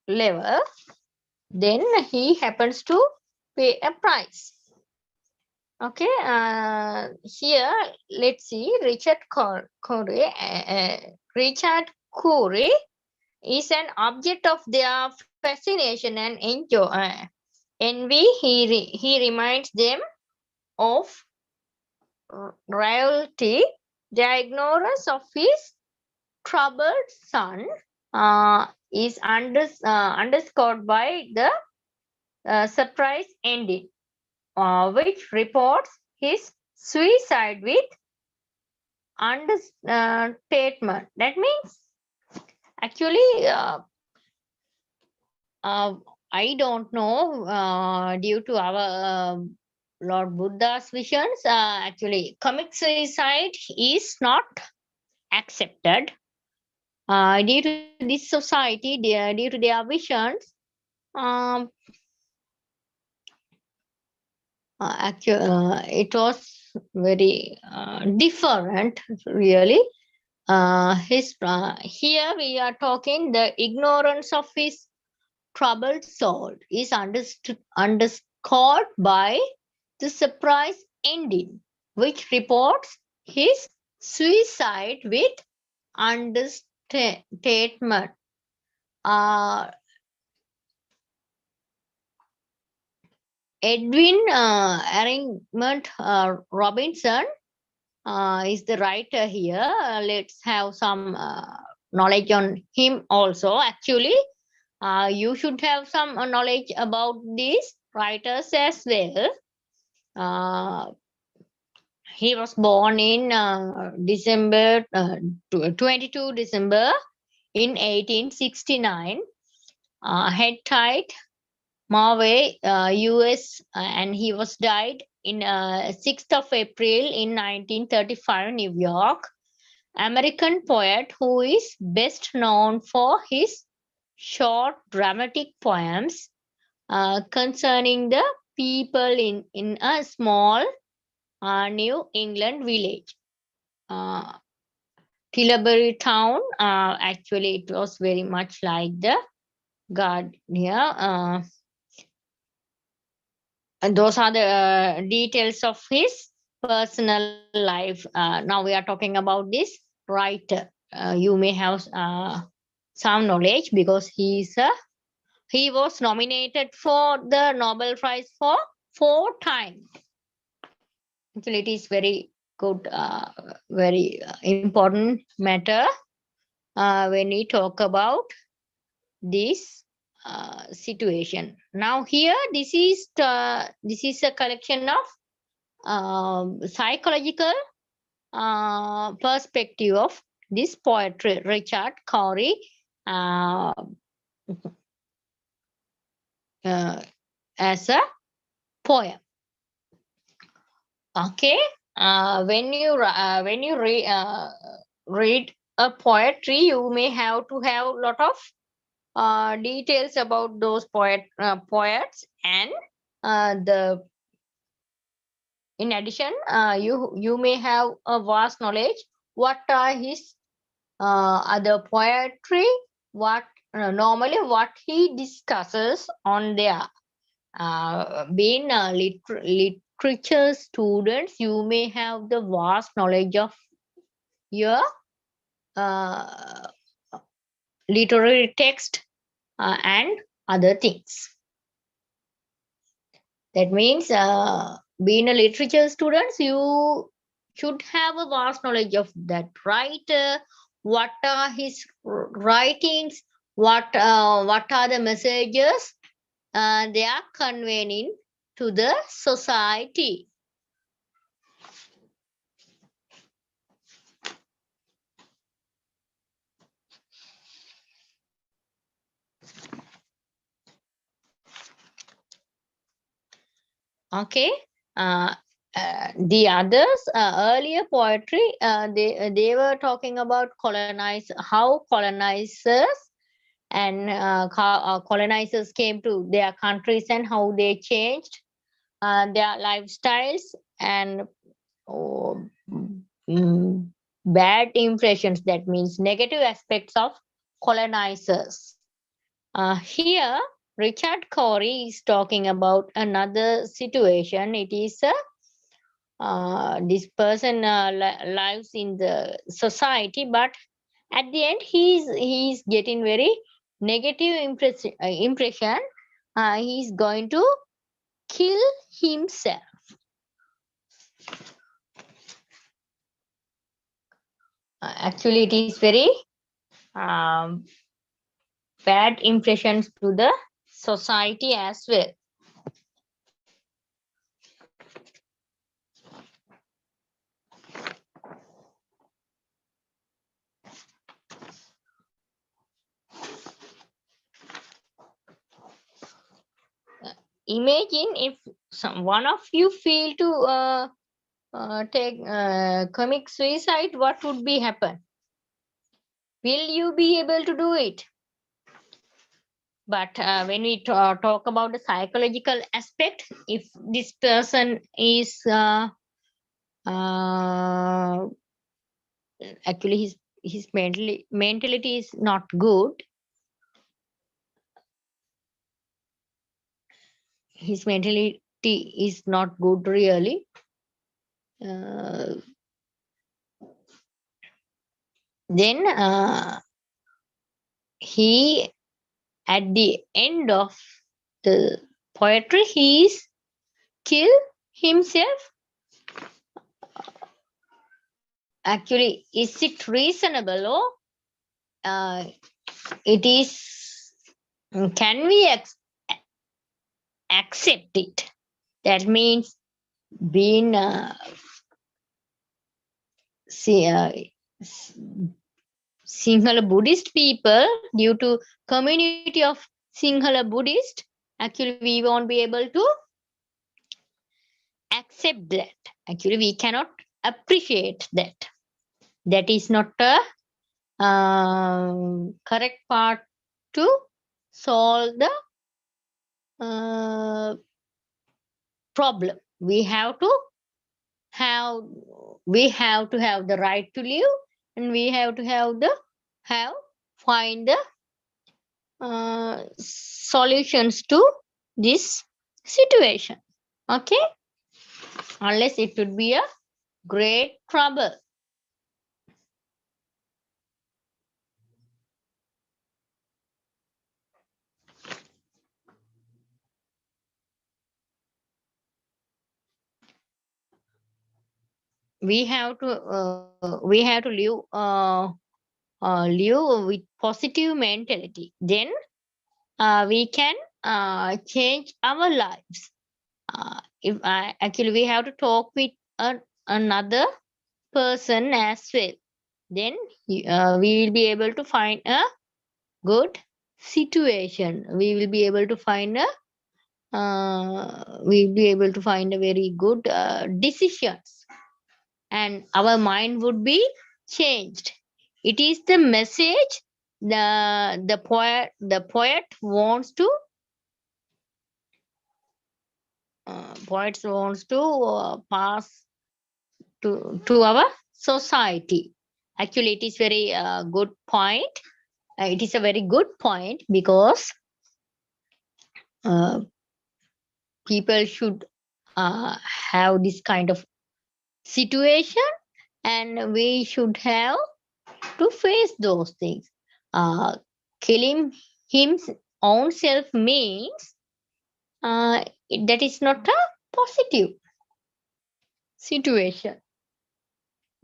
level. Then he happens to pay a price. Okay, here let's see Richard Corey. Richard Corey is an object of their fascination and envy. He reminds them of royalty. Their ignorance of his troubled son is underscored by the surprise ending, which reports his suicide with understatement. That means actually I don't know, due to our Lord Buddha's visions, actually commit suicide is not accepted. Due to this society, due to their visions, actually it was very different, really. Here we are talking the ignorance of his troubled soul is underscored by the surprise ending, which reports his suicide with understatement. Edwin Arrangement Robinson is the writer here. Let's have some knowledge on him also. Actually, you should have some knowledge about these writers as well. He was born in December 22 December in 1869. Hittite, Marway, US, and he was died in 6th of April in 1935, New York. American poet who is best known for his short dramatic poems concerning the people in a small New England village. Tilbury town, actually it was very much like the God here. And those are the details of his personal life. Now we are talking about this writer. You may have some knowledge because he was nominated for the Nobel Prize for 4 times. Actually, it is very good, very important matter when we talk about this situation. Now here, this is a collection of psychological perspective of this poetry. Richard Corey as a poem. Okay, when you read a poetry, you may have to have a lot of details about those poets, and in addition, you may have a vast knowledge what are his other poetry, what normally what he discusses on their being literature students. You may have the vast knowledge of your literary text and other things. That means being a literature student, you should have a vast knowledge of that writer, what are his writings, what are the messages they are conveying to the society. Okay, the others earlier poetry, they were talking about how colonizers and colonizers came to their countries and how they changed their lifestyles and oh, bad impressions, that means negative aspects of colonizers. Here, Richard Corey is talking about another situation. It is this person lives in the society, but at the end he's getting very negative impression. He's going to kill himself. Actually, it is very um, bad impressions to the society as well. Imagine if one of you feel to take commit suicide, what would be happen? Will you be able to do it? But when we talk about the psychological aspect, if this person is actually his mentality is not good, his mentality is not good really, then he at the end of the poetry he is kill himself. Actually, is it reasonable or it is, can we accept it? That means being Sinhala Buddhist people, due to community of Sinhala Buddhist, actually we won't be able to accept that. Actually, we cannot appreciate that. That is not a correct part to solve the problem. We have to have the right to live, and we have to find the solutions to this situation. Okay, unless it would be a great trouble. We have to live with positive mentality. Then we can change our lives. Actually we have to talk with another person as well. Then we will be able to find a good situation. We will be able to find a very good decisions, and our mind would be changed. It is the message the poet wants to pass to our society. Actually, it is very good point. It is a very good point, because people should have this kind of situation, and we should have to face those things. Killing his own self means that is not a positive situation.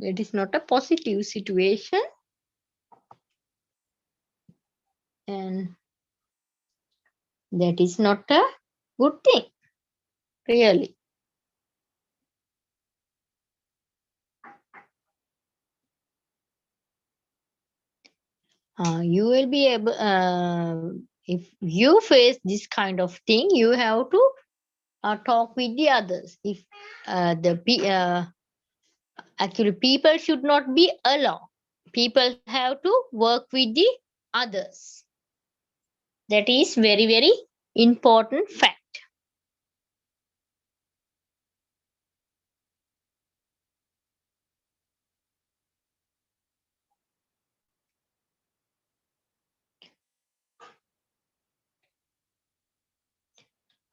That is not a positive situation, and that is not a good thing, really. You will be able, if you face this kind of thing, you have to talk with the others. If actually people should not be alone. People have to work with the others. That is very, very important fact.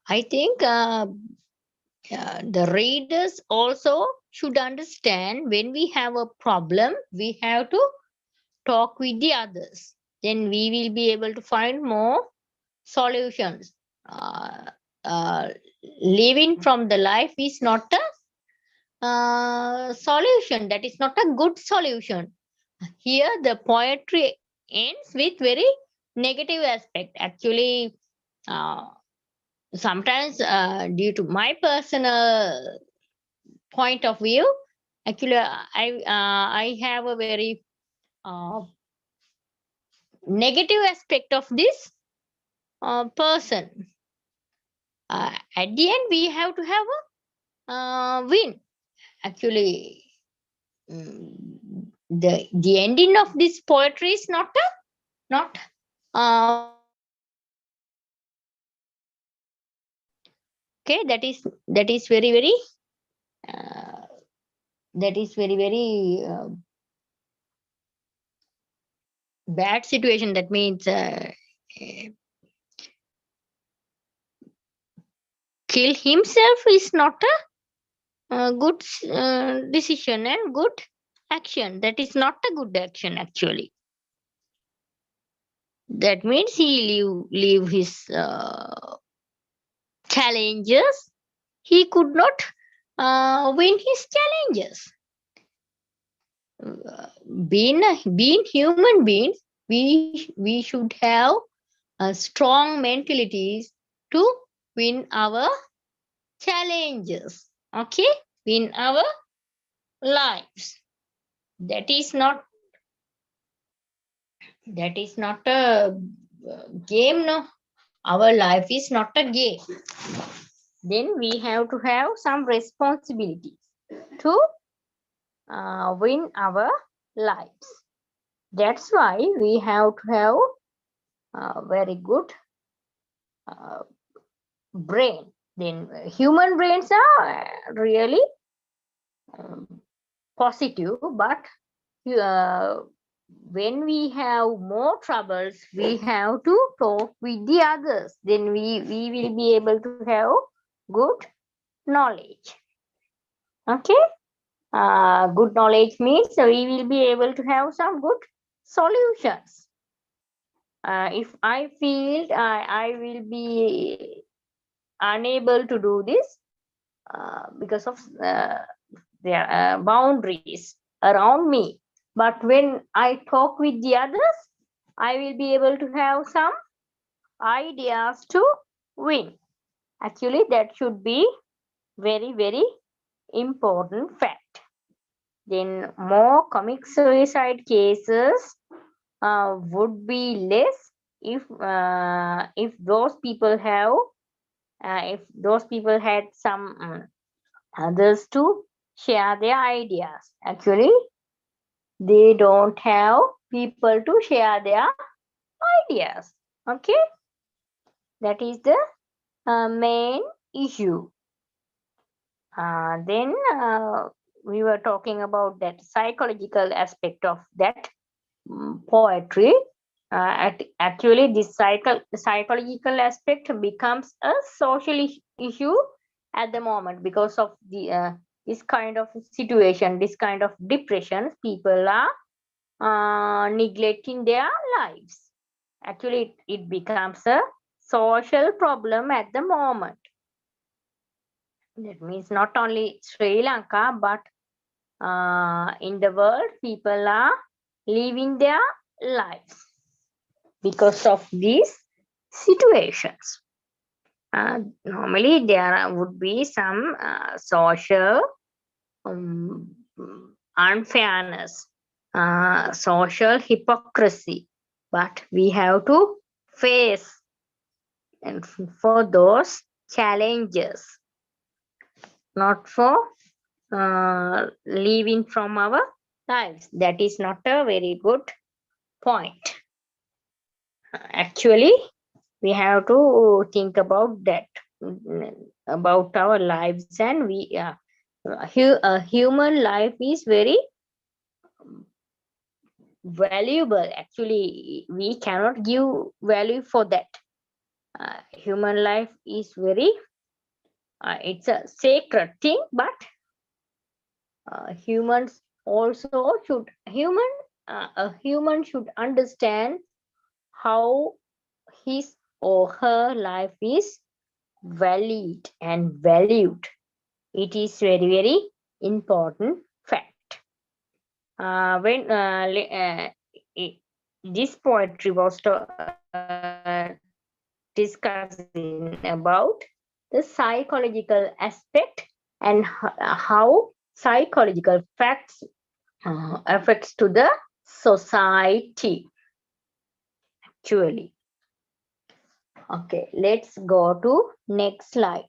I think the readers also should understand when we have a problem, we have to talk with the others. Then we will be able to find more solutions. Living from the life is not a solution. That is not a good solution. Here, the poetry ends with very negative aspect. Actually, uh, sometimes due to my personal point of view, actually, I have a very negative aspect of this person. At the end, we have to have a win. Actually, the ending of this poetry is not okay. That is very uh, that is very bad situation. That means kill himself is not a good decision and good action. That is not a good action actually. That means he leave his challenges. He could not win his challenges. Being human beings, we should have strong mentalities to win our challenges. Okay, win our lives. That is not a game. No, our life is not a game. Then we have to have some responsibilities to win our lives. That's why we have to have a very good brain. Then human brains are really positive, but when we have more troubles, we have to talk with the others. Then we will be able to have good knowledge. Okay. Good knowledge means we will be able to have some good solutions. If I feel I will be unable to do this because of their boundaries around me, but when I talk with the others, I will be able to have some ideas to win. Actually, that should be very important fact. Then more comic suicide cases would be less if those people have if those people had some others to share their ideas. Actually, they don't have people to share their ideas. Okay, that is the main issue. Then we were talking about that psychological aspect of that poetry. Actually, this psychological aspect becomes a social issue at the moment because of the this kind of situation, this kind of depression. People are neglecting their lives. Actually, it becomes a social problem at the moment. That means not only Sri Lanka, but in the world, people are living their lives because of these situations. Normally, there would be some social unfairness, social hypocrisy, but we have to face and for those challenges, not for leaving from our lives. That is not a very good point. Actually, we have to think about that, about our lives, and human life is very valuable. Actually, we cannot give value for that. Human life is very, it's a sacred thing, but humans also should, a human should understand how his or her life is valued and valued. It is very, very important fact. This poetry was discussing about the psychological aspect and how psychological facts affects to the society actually. Okay, let's go to next slide.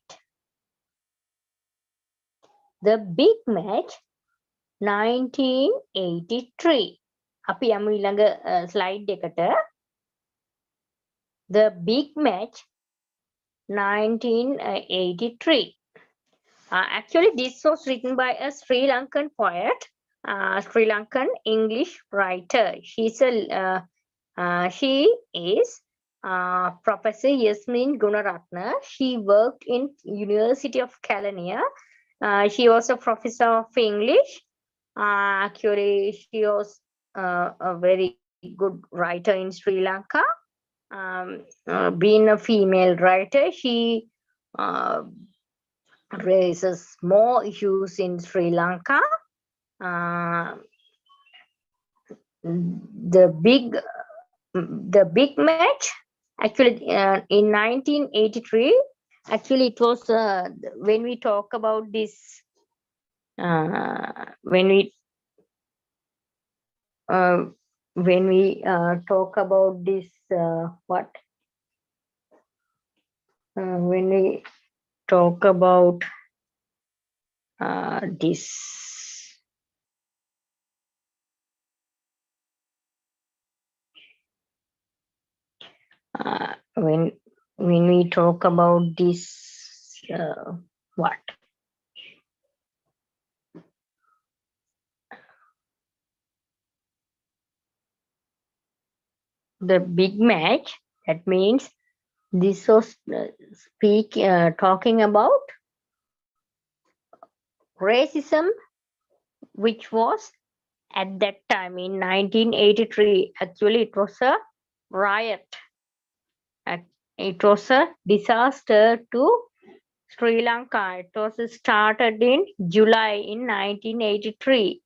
The big match 1983. අපි යමු ඊළඟ slide එකට. The big match 1983. Actually, this was written by a Sri Lankan poet, Sri Lankan English writer. She is Professor Yasmin Gunaratna. She worked in University of Kelaniya. She was a professor of English. Actually, she was a very good writer in Sri Lanka. Being a female writer, she raises more issues in Sri Lanka. The big match, actually, in 1983, actually it was when we talk about this, when we talk about this, when we talk about this, when we talk about this, the big match, that means this was talking about racism, which was at that time in 1983. Actually, it was a riot. It was a disaster to Sri Lanka. It was started in July in 1983.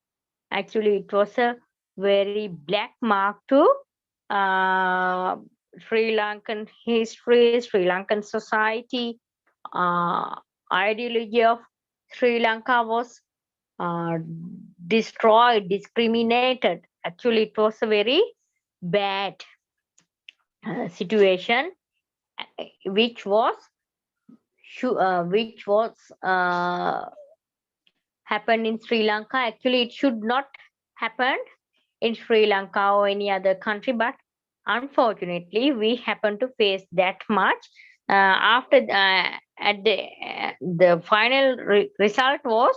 Actually, it was a very black mark to Sri Lankan history, Sri Lankan society. Ideology of Sri Lanka was destroyed, discriminated. Actually, it was a very bad situation, which was happened in Sri Lanka. Actually, it should not happen in Sri Lanka or any other country, but unfortunately, we happen to face that much. After at the final result was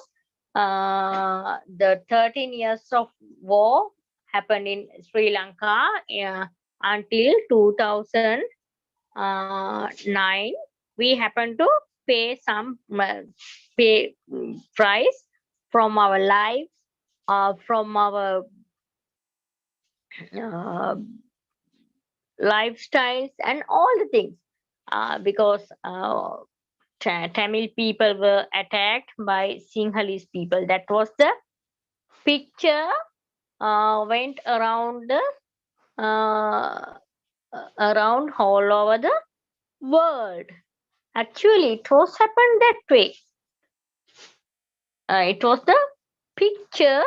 the 13 years of war happened in Sri Lanka until 2009. We happen to pay some price from our lives, from our lifestyles and all the things, because Tamil people were attacked by Sinhalese people. That was the picture went around all over the world. Actually, it was happened that way. It was the picture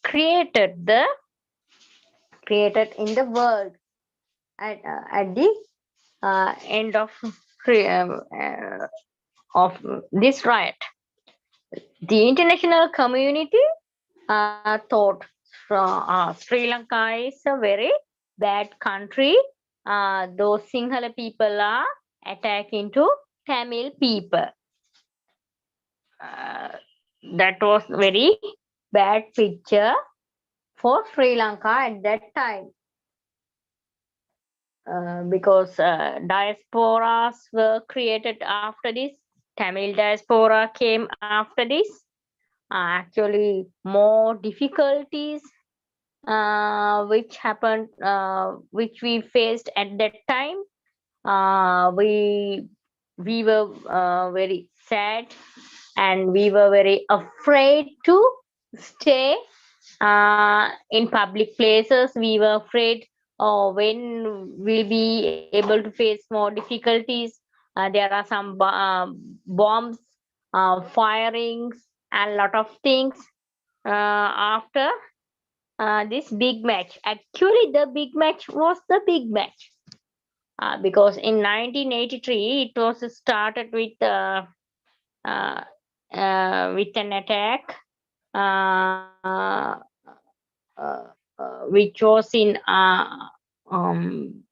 created in the world at the end of this riot. The international community thought Sri Lanka is a very bad country. Those Sinhala people are attacking to Tamil people. That was very bad picture for Sri Lanka at that time. because diasporas were created after this. Tamil diaspora came after this. Actually, more difficulties which happened, which we faced at that time. We were very sad, and we were very afraid to stay in public places. We were afraid, when we'll be able to face more difficulties. There are some bombs, firings, and lot of things after this big match. Actually, the big match was the big match because in 1983 it was started with an attack uh, which was um,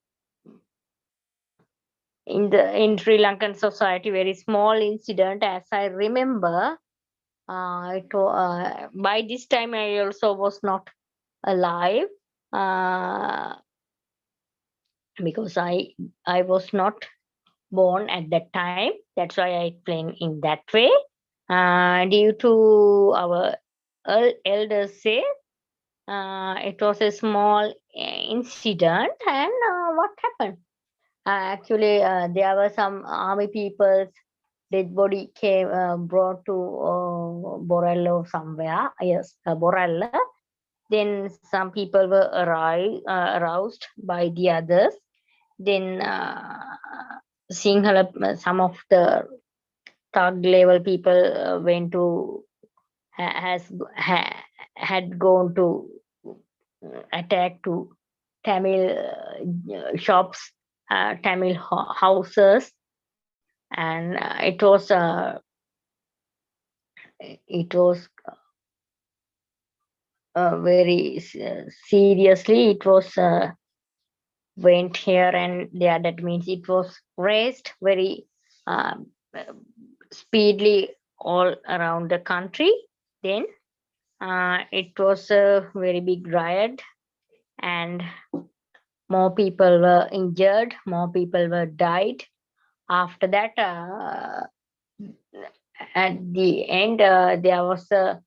in Sri Lankan society, very small incident as I remember. By this time I also was not alive because I was not born at that time. That's why I explain in that way. Due to our elders say it was a small incident, and what happened? Actually, there were some army people's dead body came brought to Borello somewhere. Yes, Borella. Then some people were aroused by the others. Then Sinhala, some of the thug level people went to had gone to attack to Tamil shops, Tamil houses, and it was very seriously. It was went here and there. That means it was raised very speedily all around the country. Then it was a very big riot, and more people were injured, more people were died. After that, at the end, there was a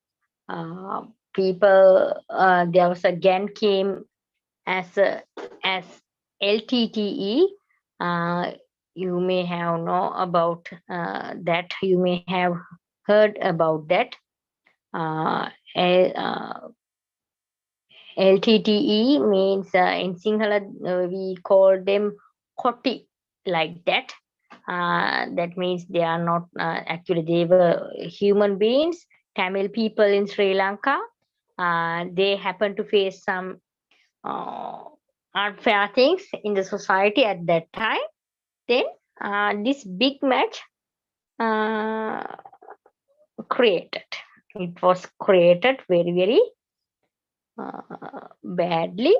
there was a gang came as LTTE. You may have know about that. You may have heard about that. LTTE means in Sinhala we call them Koti, like that. That means they are not actually, they were human beings, Tamil people in Sri Lanka. They happen to face some unfair things in the society at that time. Then this big match created. It was created very, very badly,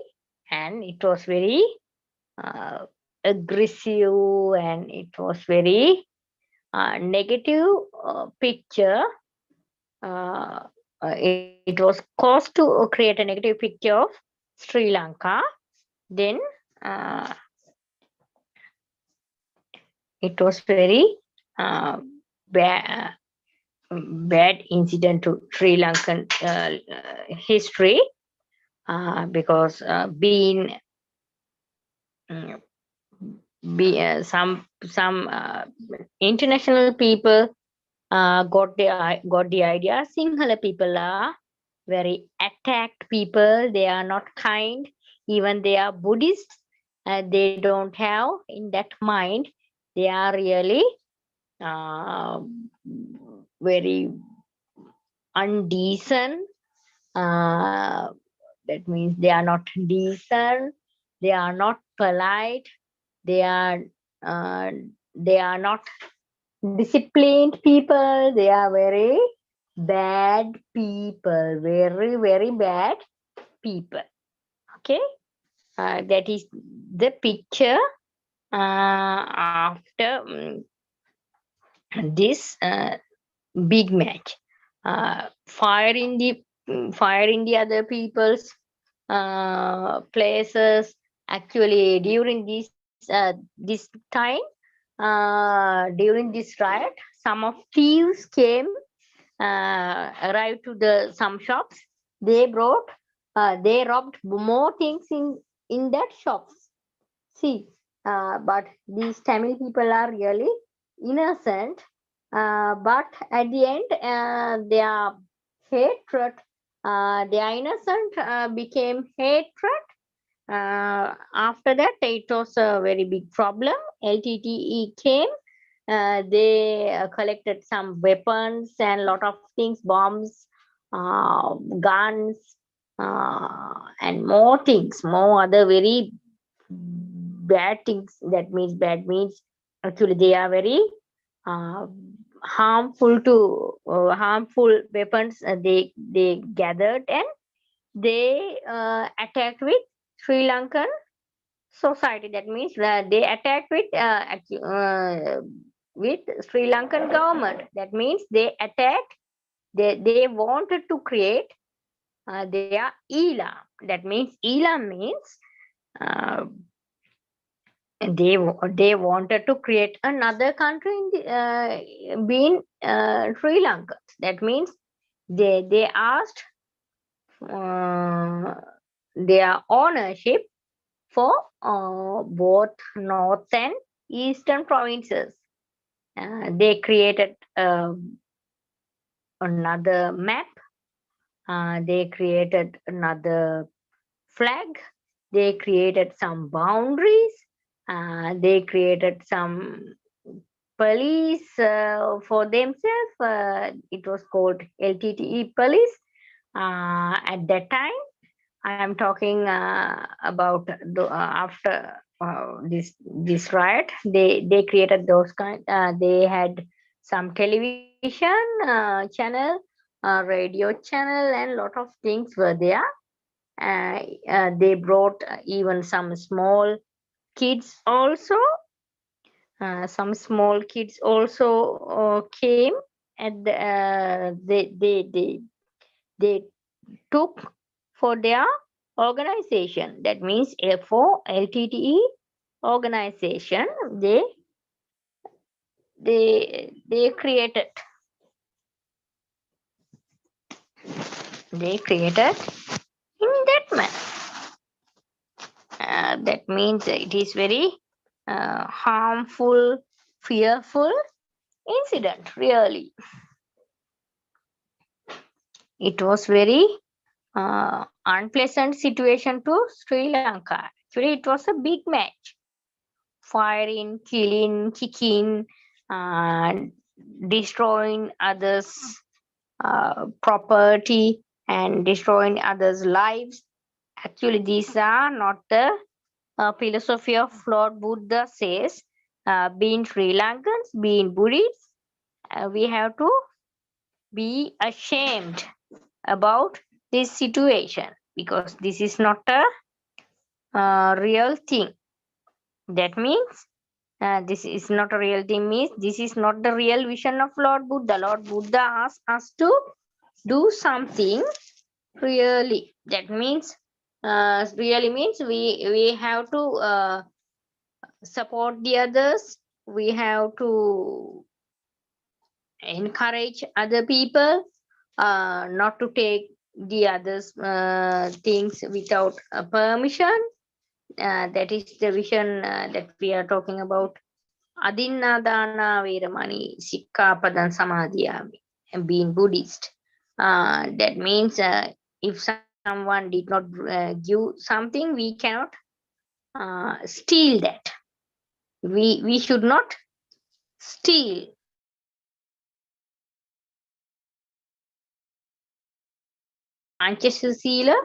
and it was very aggressive, and it was very negative picture. It was caused to create a negative picture of Sri Lanka. Then it was very bad incident to Sri Lankan history because some international people got the idea Sinhala people are very attacked people. They are not kind. Even they are Buddhists. They don't have in that mind. They are really very undecent. That means they are not decent. They are not polite. They are not disciplined people. They are very bad people. Very, very bad people. Okay, that is the picture after this big match. Fire in the other people's places. Actually, during this this time, during this riot, some of thieves came, arrived to some shops. They robbed more things in that shops. See, but these Tamil people are really innocent. But at the end, their hatred, their innocent became hatred. After that, it was a very big problem. LTTE came. They collected some weapons and lot of things, bombs, guns, and more things, more other very bad things. That means bad means actually they are very uh, harmful weapons. They gathered and they attacked with Sri Lankan society. That means they attacked with Sri Lankan government. That means they attacked. They wanted to create their ELA. That means ELA means uh, they wanted to create another country in being Sri Lanka. That means they asked their ownership for both north and eastern provinces. They created another map. They created another flag. They created some boundaries. They created some police for themselves. It was called LTTE police. At that time, I am talking about after this riot. They created those kind. They had some television channel, radio channel, and lot of things were there. They brought even some small kids also. Some small kids also came, and they took for their organization. That means for LTTE organization, they created in that manner. That means it is very harmful, fearful incident. Really, it was very unpleasant situation to Sri Lanka. Actually, it was a big match. Firing, killing, kicking, destroying others' property, and destroying others' lives. Actually, these are not the philosophy of Lord Buddha says. Being Sri Lankans, being Buddhists, we have to be ashamed about this situation, because this is not a real thing. That means this is not a real thing means this is not the real vision of Lord Buddha. Lord Buddha asked us to do something really. That means really means we have to support the others. We have to encourage other people not to take the others things without permission. That is the vision that we are talking about. Adinna dana veramani sikkapadan samadhiyami, and being Buddhist. That means if someone did not give something, we cannot steal that. We should not steal. Panchasila,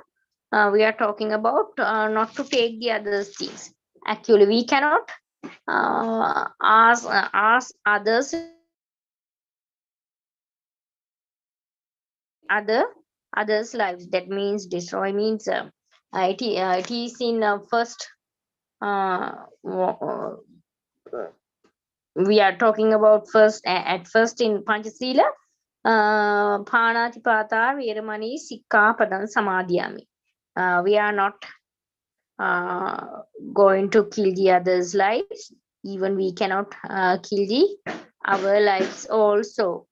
we are talking about not to take the others' things. Actually, we cannot ask others others' lives. That means destroy means it is in first. We are talking about first at first in Panchasila. Phanatipata Veramani Sikkapadam Samadhyami. We are not going to kill the others' lives. Even we cannot kill our lives also.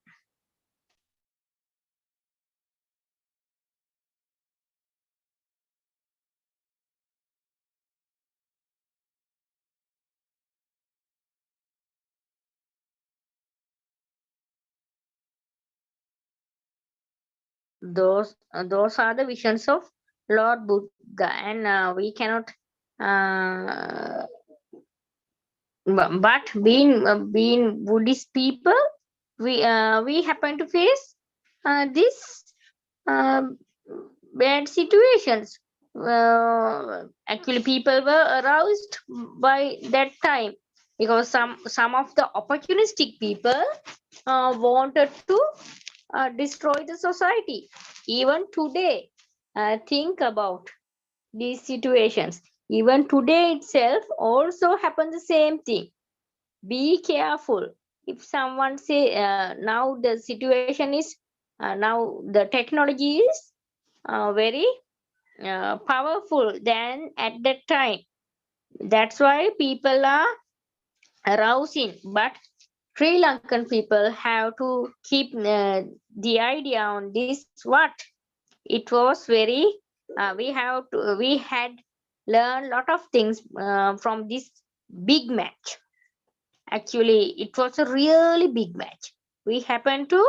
Those are the visions of Lord Buddha, and we cannot. But being Buddhist people, we happen to face this um, bad situations. Actually, people were aroused by that time because some of the opportunistic people wanted to destroy the society. Even today, think about these situations. Even today itself also happen the same thing. Be careful. If someone say now the situation is now the technology is very powerful than at that time. That's why people are arousing. But Sri Lankan people have to keep the idea on this. What it was very we had learned a lot of things from this big match. Actually, it was a really big match. We happened to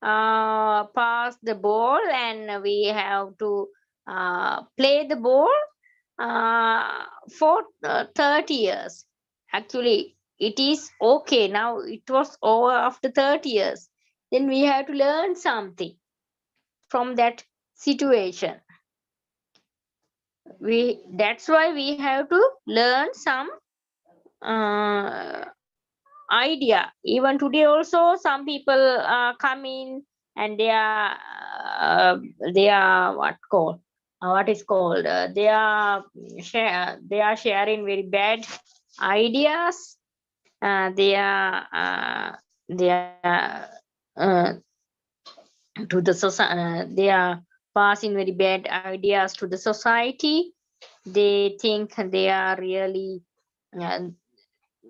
pass the ball, and we have to play the ball for 30 years. Actually, it is okay now. It was over after 30 years. Then we have to learn something from that situation. That's why we have to learn some uh, idea. Even today also some people come in, and they are what is called they are sharing very bad ideas. They are to the society. They are passing very bad ideas to the society. They think they are really uh,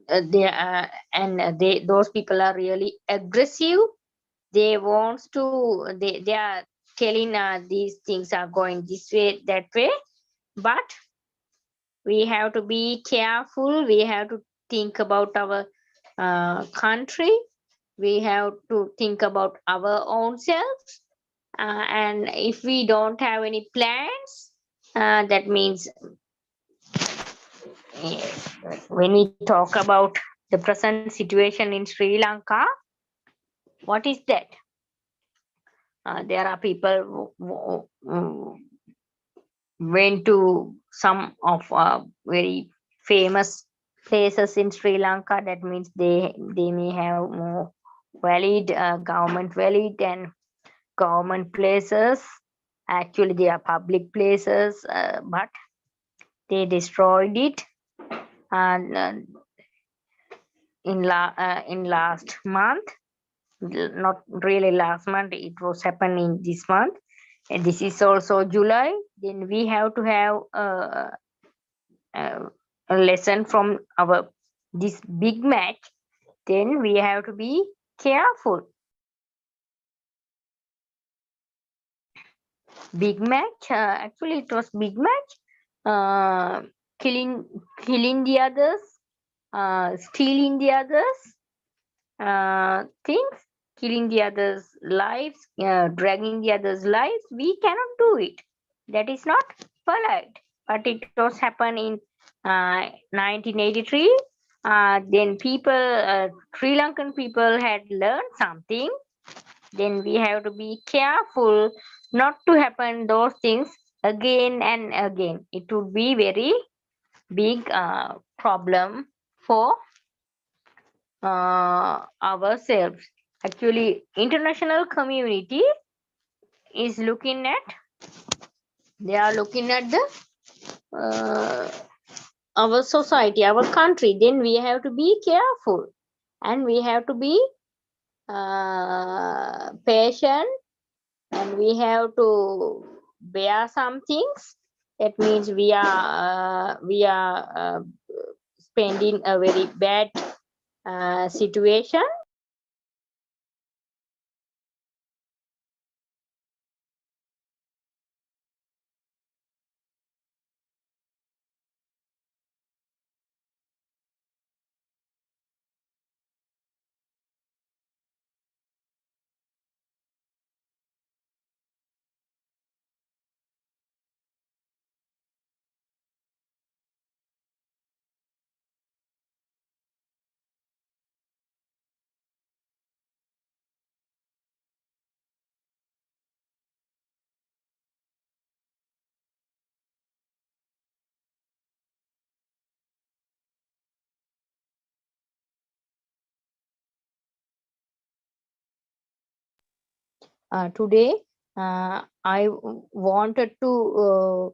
they are, and those people are really aggressive. They wants to they are telling these things are going this way, that way. But we have to be careful. We have to think about our country. We have to think about our own selves. And if we don't have any plans, that means when we talk about the present situation in Sri Lanka, what is that? There are people who went to some of very famous places in Sri Lanka. That means they may have more valid government valid and government places. Actually, they are public places, but they destroyed it. And in last month, not really last month, it was happening this month, and this is also July. Then we have to have a lesson from our this big match. Then we have to be careful. Big match, actually it was big match. Killing the others, stealing the others things, killing the others lives, dragging the others lives. We cannot do it. That is not polite. But it was happened in 1983. Then Sri Lankan people had learned something. Then we have to be careful not to happen those things again and again. It would be very big problem for ourselves. Actually, international community is looking at, they are looking at the our society, our country. Then we have to be careful, and we have to be patient, and we have to bear some things. That means we are spending a very bad situation. Today, I wanted to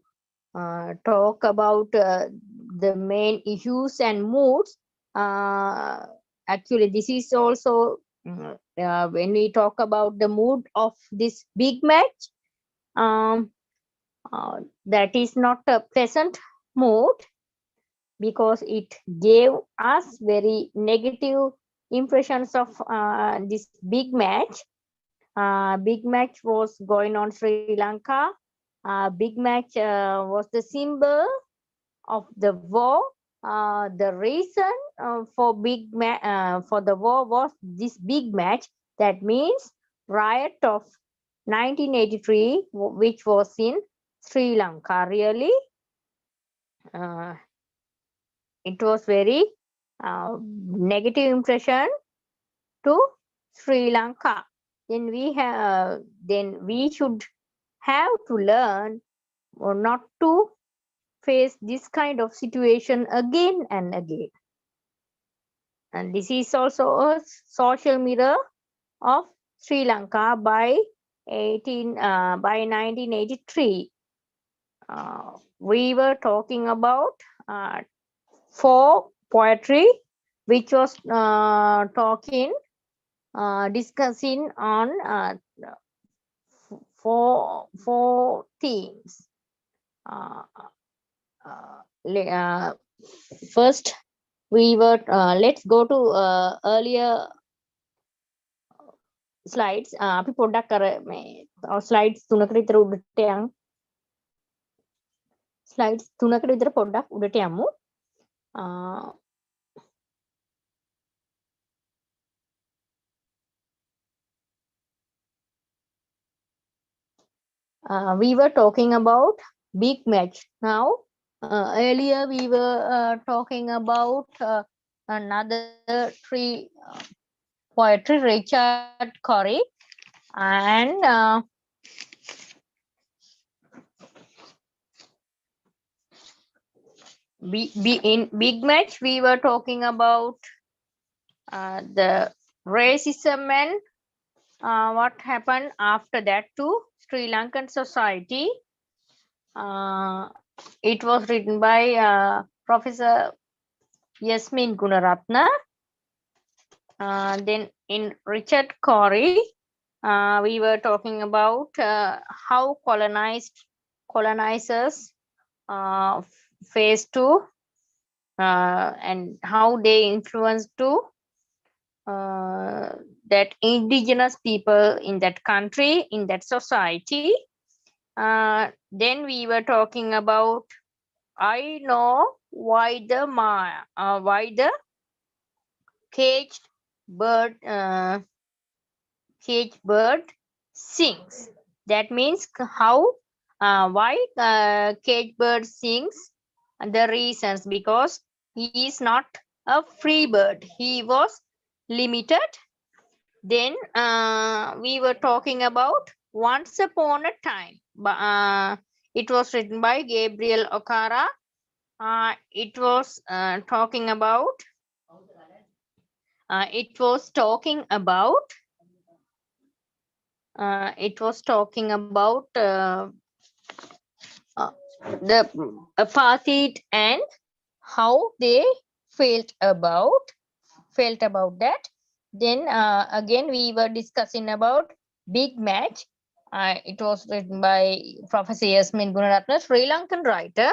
talk about the main issues and moods. Uh, Actually, this is also when we talk about the mood of this big match, um, that is not a pleasant mood because it gave us very negative impressions of this big match. Big match was going on Sri Lanka. Big match was the symbol of the war. The reason for the war was this big match. That means riot of 1983, which was in Sri Lanka. Really, uh, it was very negative impression to Sri Lanka. Then we should have to learn or not to face this kind of situation again and again. And this is also a social mirror of Sri Lanka by 1983. We were talking about four poetry, which was discussing on four themes. First, we were let's go to earlier slides. අපි පොඩ්ඩක් අර මේ slides තුනකට විතර උඩට යමු. slides තුනකට විතර පොඩ්ඩක් උඩට යමු. We were talking about big match. Now, earlier we were talking about another three poetry, Richard Cory, and in big match we were talking about the racism and what happened after that to Sri Lankan society. It was written by Professor Yasmin Gunaratna. Then in Richard Cory, we were talking about how colonizers face to and how they influence to that indigenous people in that country, in that society. Then we were talking about I know why the caged bird sings. That means how why caged bird sings, and the reasons, because he is not a free bird, he was limited. Then we were talking about Once Upon a Time. It was written by Gabriel Okara. It was talking about the apartheid and how they felt about that. Then again we were discussing about big match. It was written by Professor Yasmin Gunaratna, Sri Lankan writer.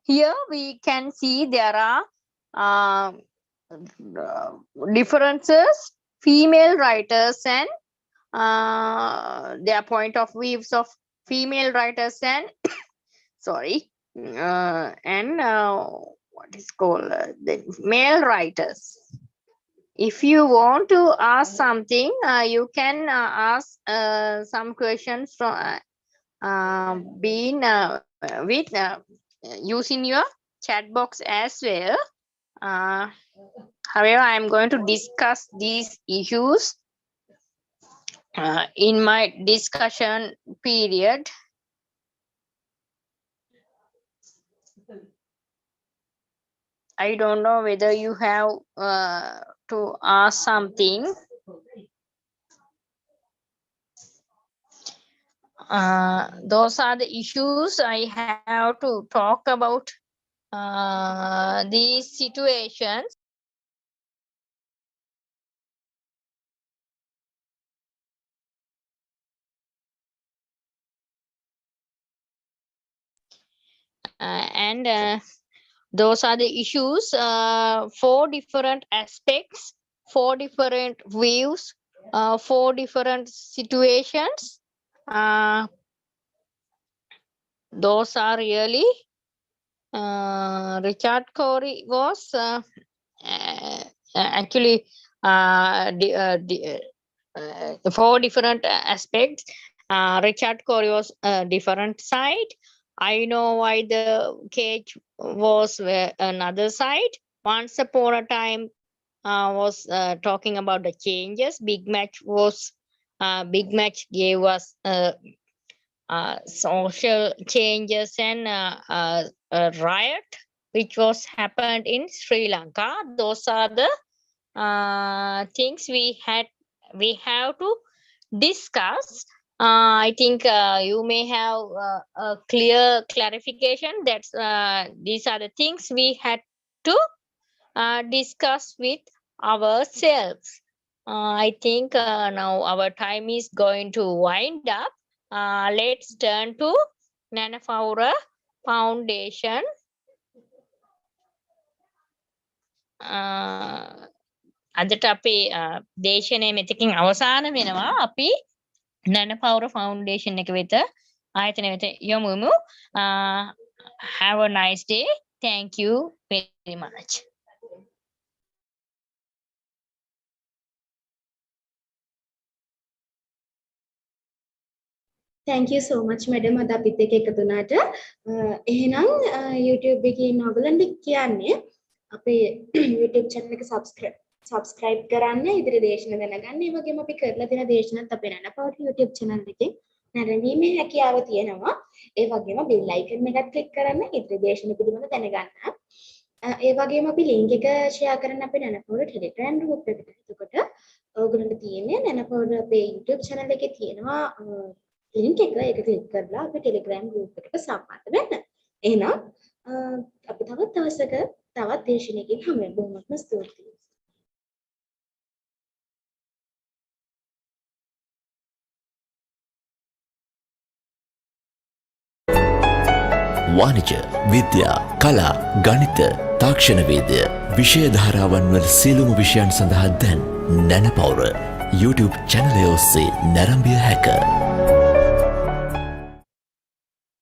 Here we can see there are differences, female writers and their point of views of female writers and sorry, and what is called the male writers. If you want to ask something, you can ask some questions from being with using your chat box as well. However, I am going to discuss these issues in my discussion period. I don't know whether you have to ask something. Those are the issues I have to talk about these situations. And those are the issues, 4 different aspects, 4 different views, 4 different situations. Those are really Richard Corey was actually 4 different aspects. Richard Corey was a different side. I know why the cage was another side. Once upon a time was talking about the changes. Big Match was Big Match gave us social changes and a riot which was happened in Sri Lanka. Those are the things we have to discuss. I think you may have a clear clarification that these are the things we had to discuss with ourselves. I think now our time is going to wind up. Let's turn to Nanapaura Foundation. අදට අපේ දේශනය මෙතකින් අවසාන වෙනවා. අපි Nanapaura Foundation එක වෙත ආයතනය වෙත යොමුමු. Have a nice day. Thank you very much. Thank you so much madam අද අපිත් එක්ක එකතු වුණාට. එහෙනම් YouTube එකේ ඉන්න ඔයගලන්ට කියන්නේ අපේ YouTube channel එක subscribe කරන්න, ඉදිරි දේශන දැනගන්න. ඒ වගේම අපි කරලා තියෙන දේශනත් අපේ Nanapaura YouTube channel එකේ නැරඹීමේ හැකියාව තියෙනවා. ඒ වගේම bell icon එකත් click කරන්න ඉදිරි දේශන පිළිබඳව දැනගන්න. ඒ වගේම අපි link එක share කරන්න අපේ Nanapaura Telegram group එකට. එතකොට ඔයගලන්ට තියෙන්නේ Nanapaura අපේ YouTube channel එකේ තියෙනවා link එක. ඒක click කරලා අපේ Telegram group එකට සම්බන්ධ වෙන්න. එහෙනම් අපි තවත් දවසක තවත් දේශනයකින් හමු වෙමු. බොහොමත්ම ස්තුතියි. වාණිජ, විද්‍යා, කලා, ගණිත, තාක්ෂණ වේදය, විෂය ධාරාවන් වල සියලුම විෂයන් සඳහා දැන් Nanapaura YouTube channel ඔස්සේ නැරඹිය හැක.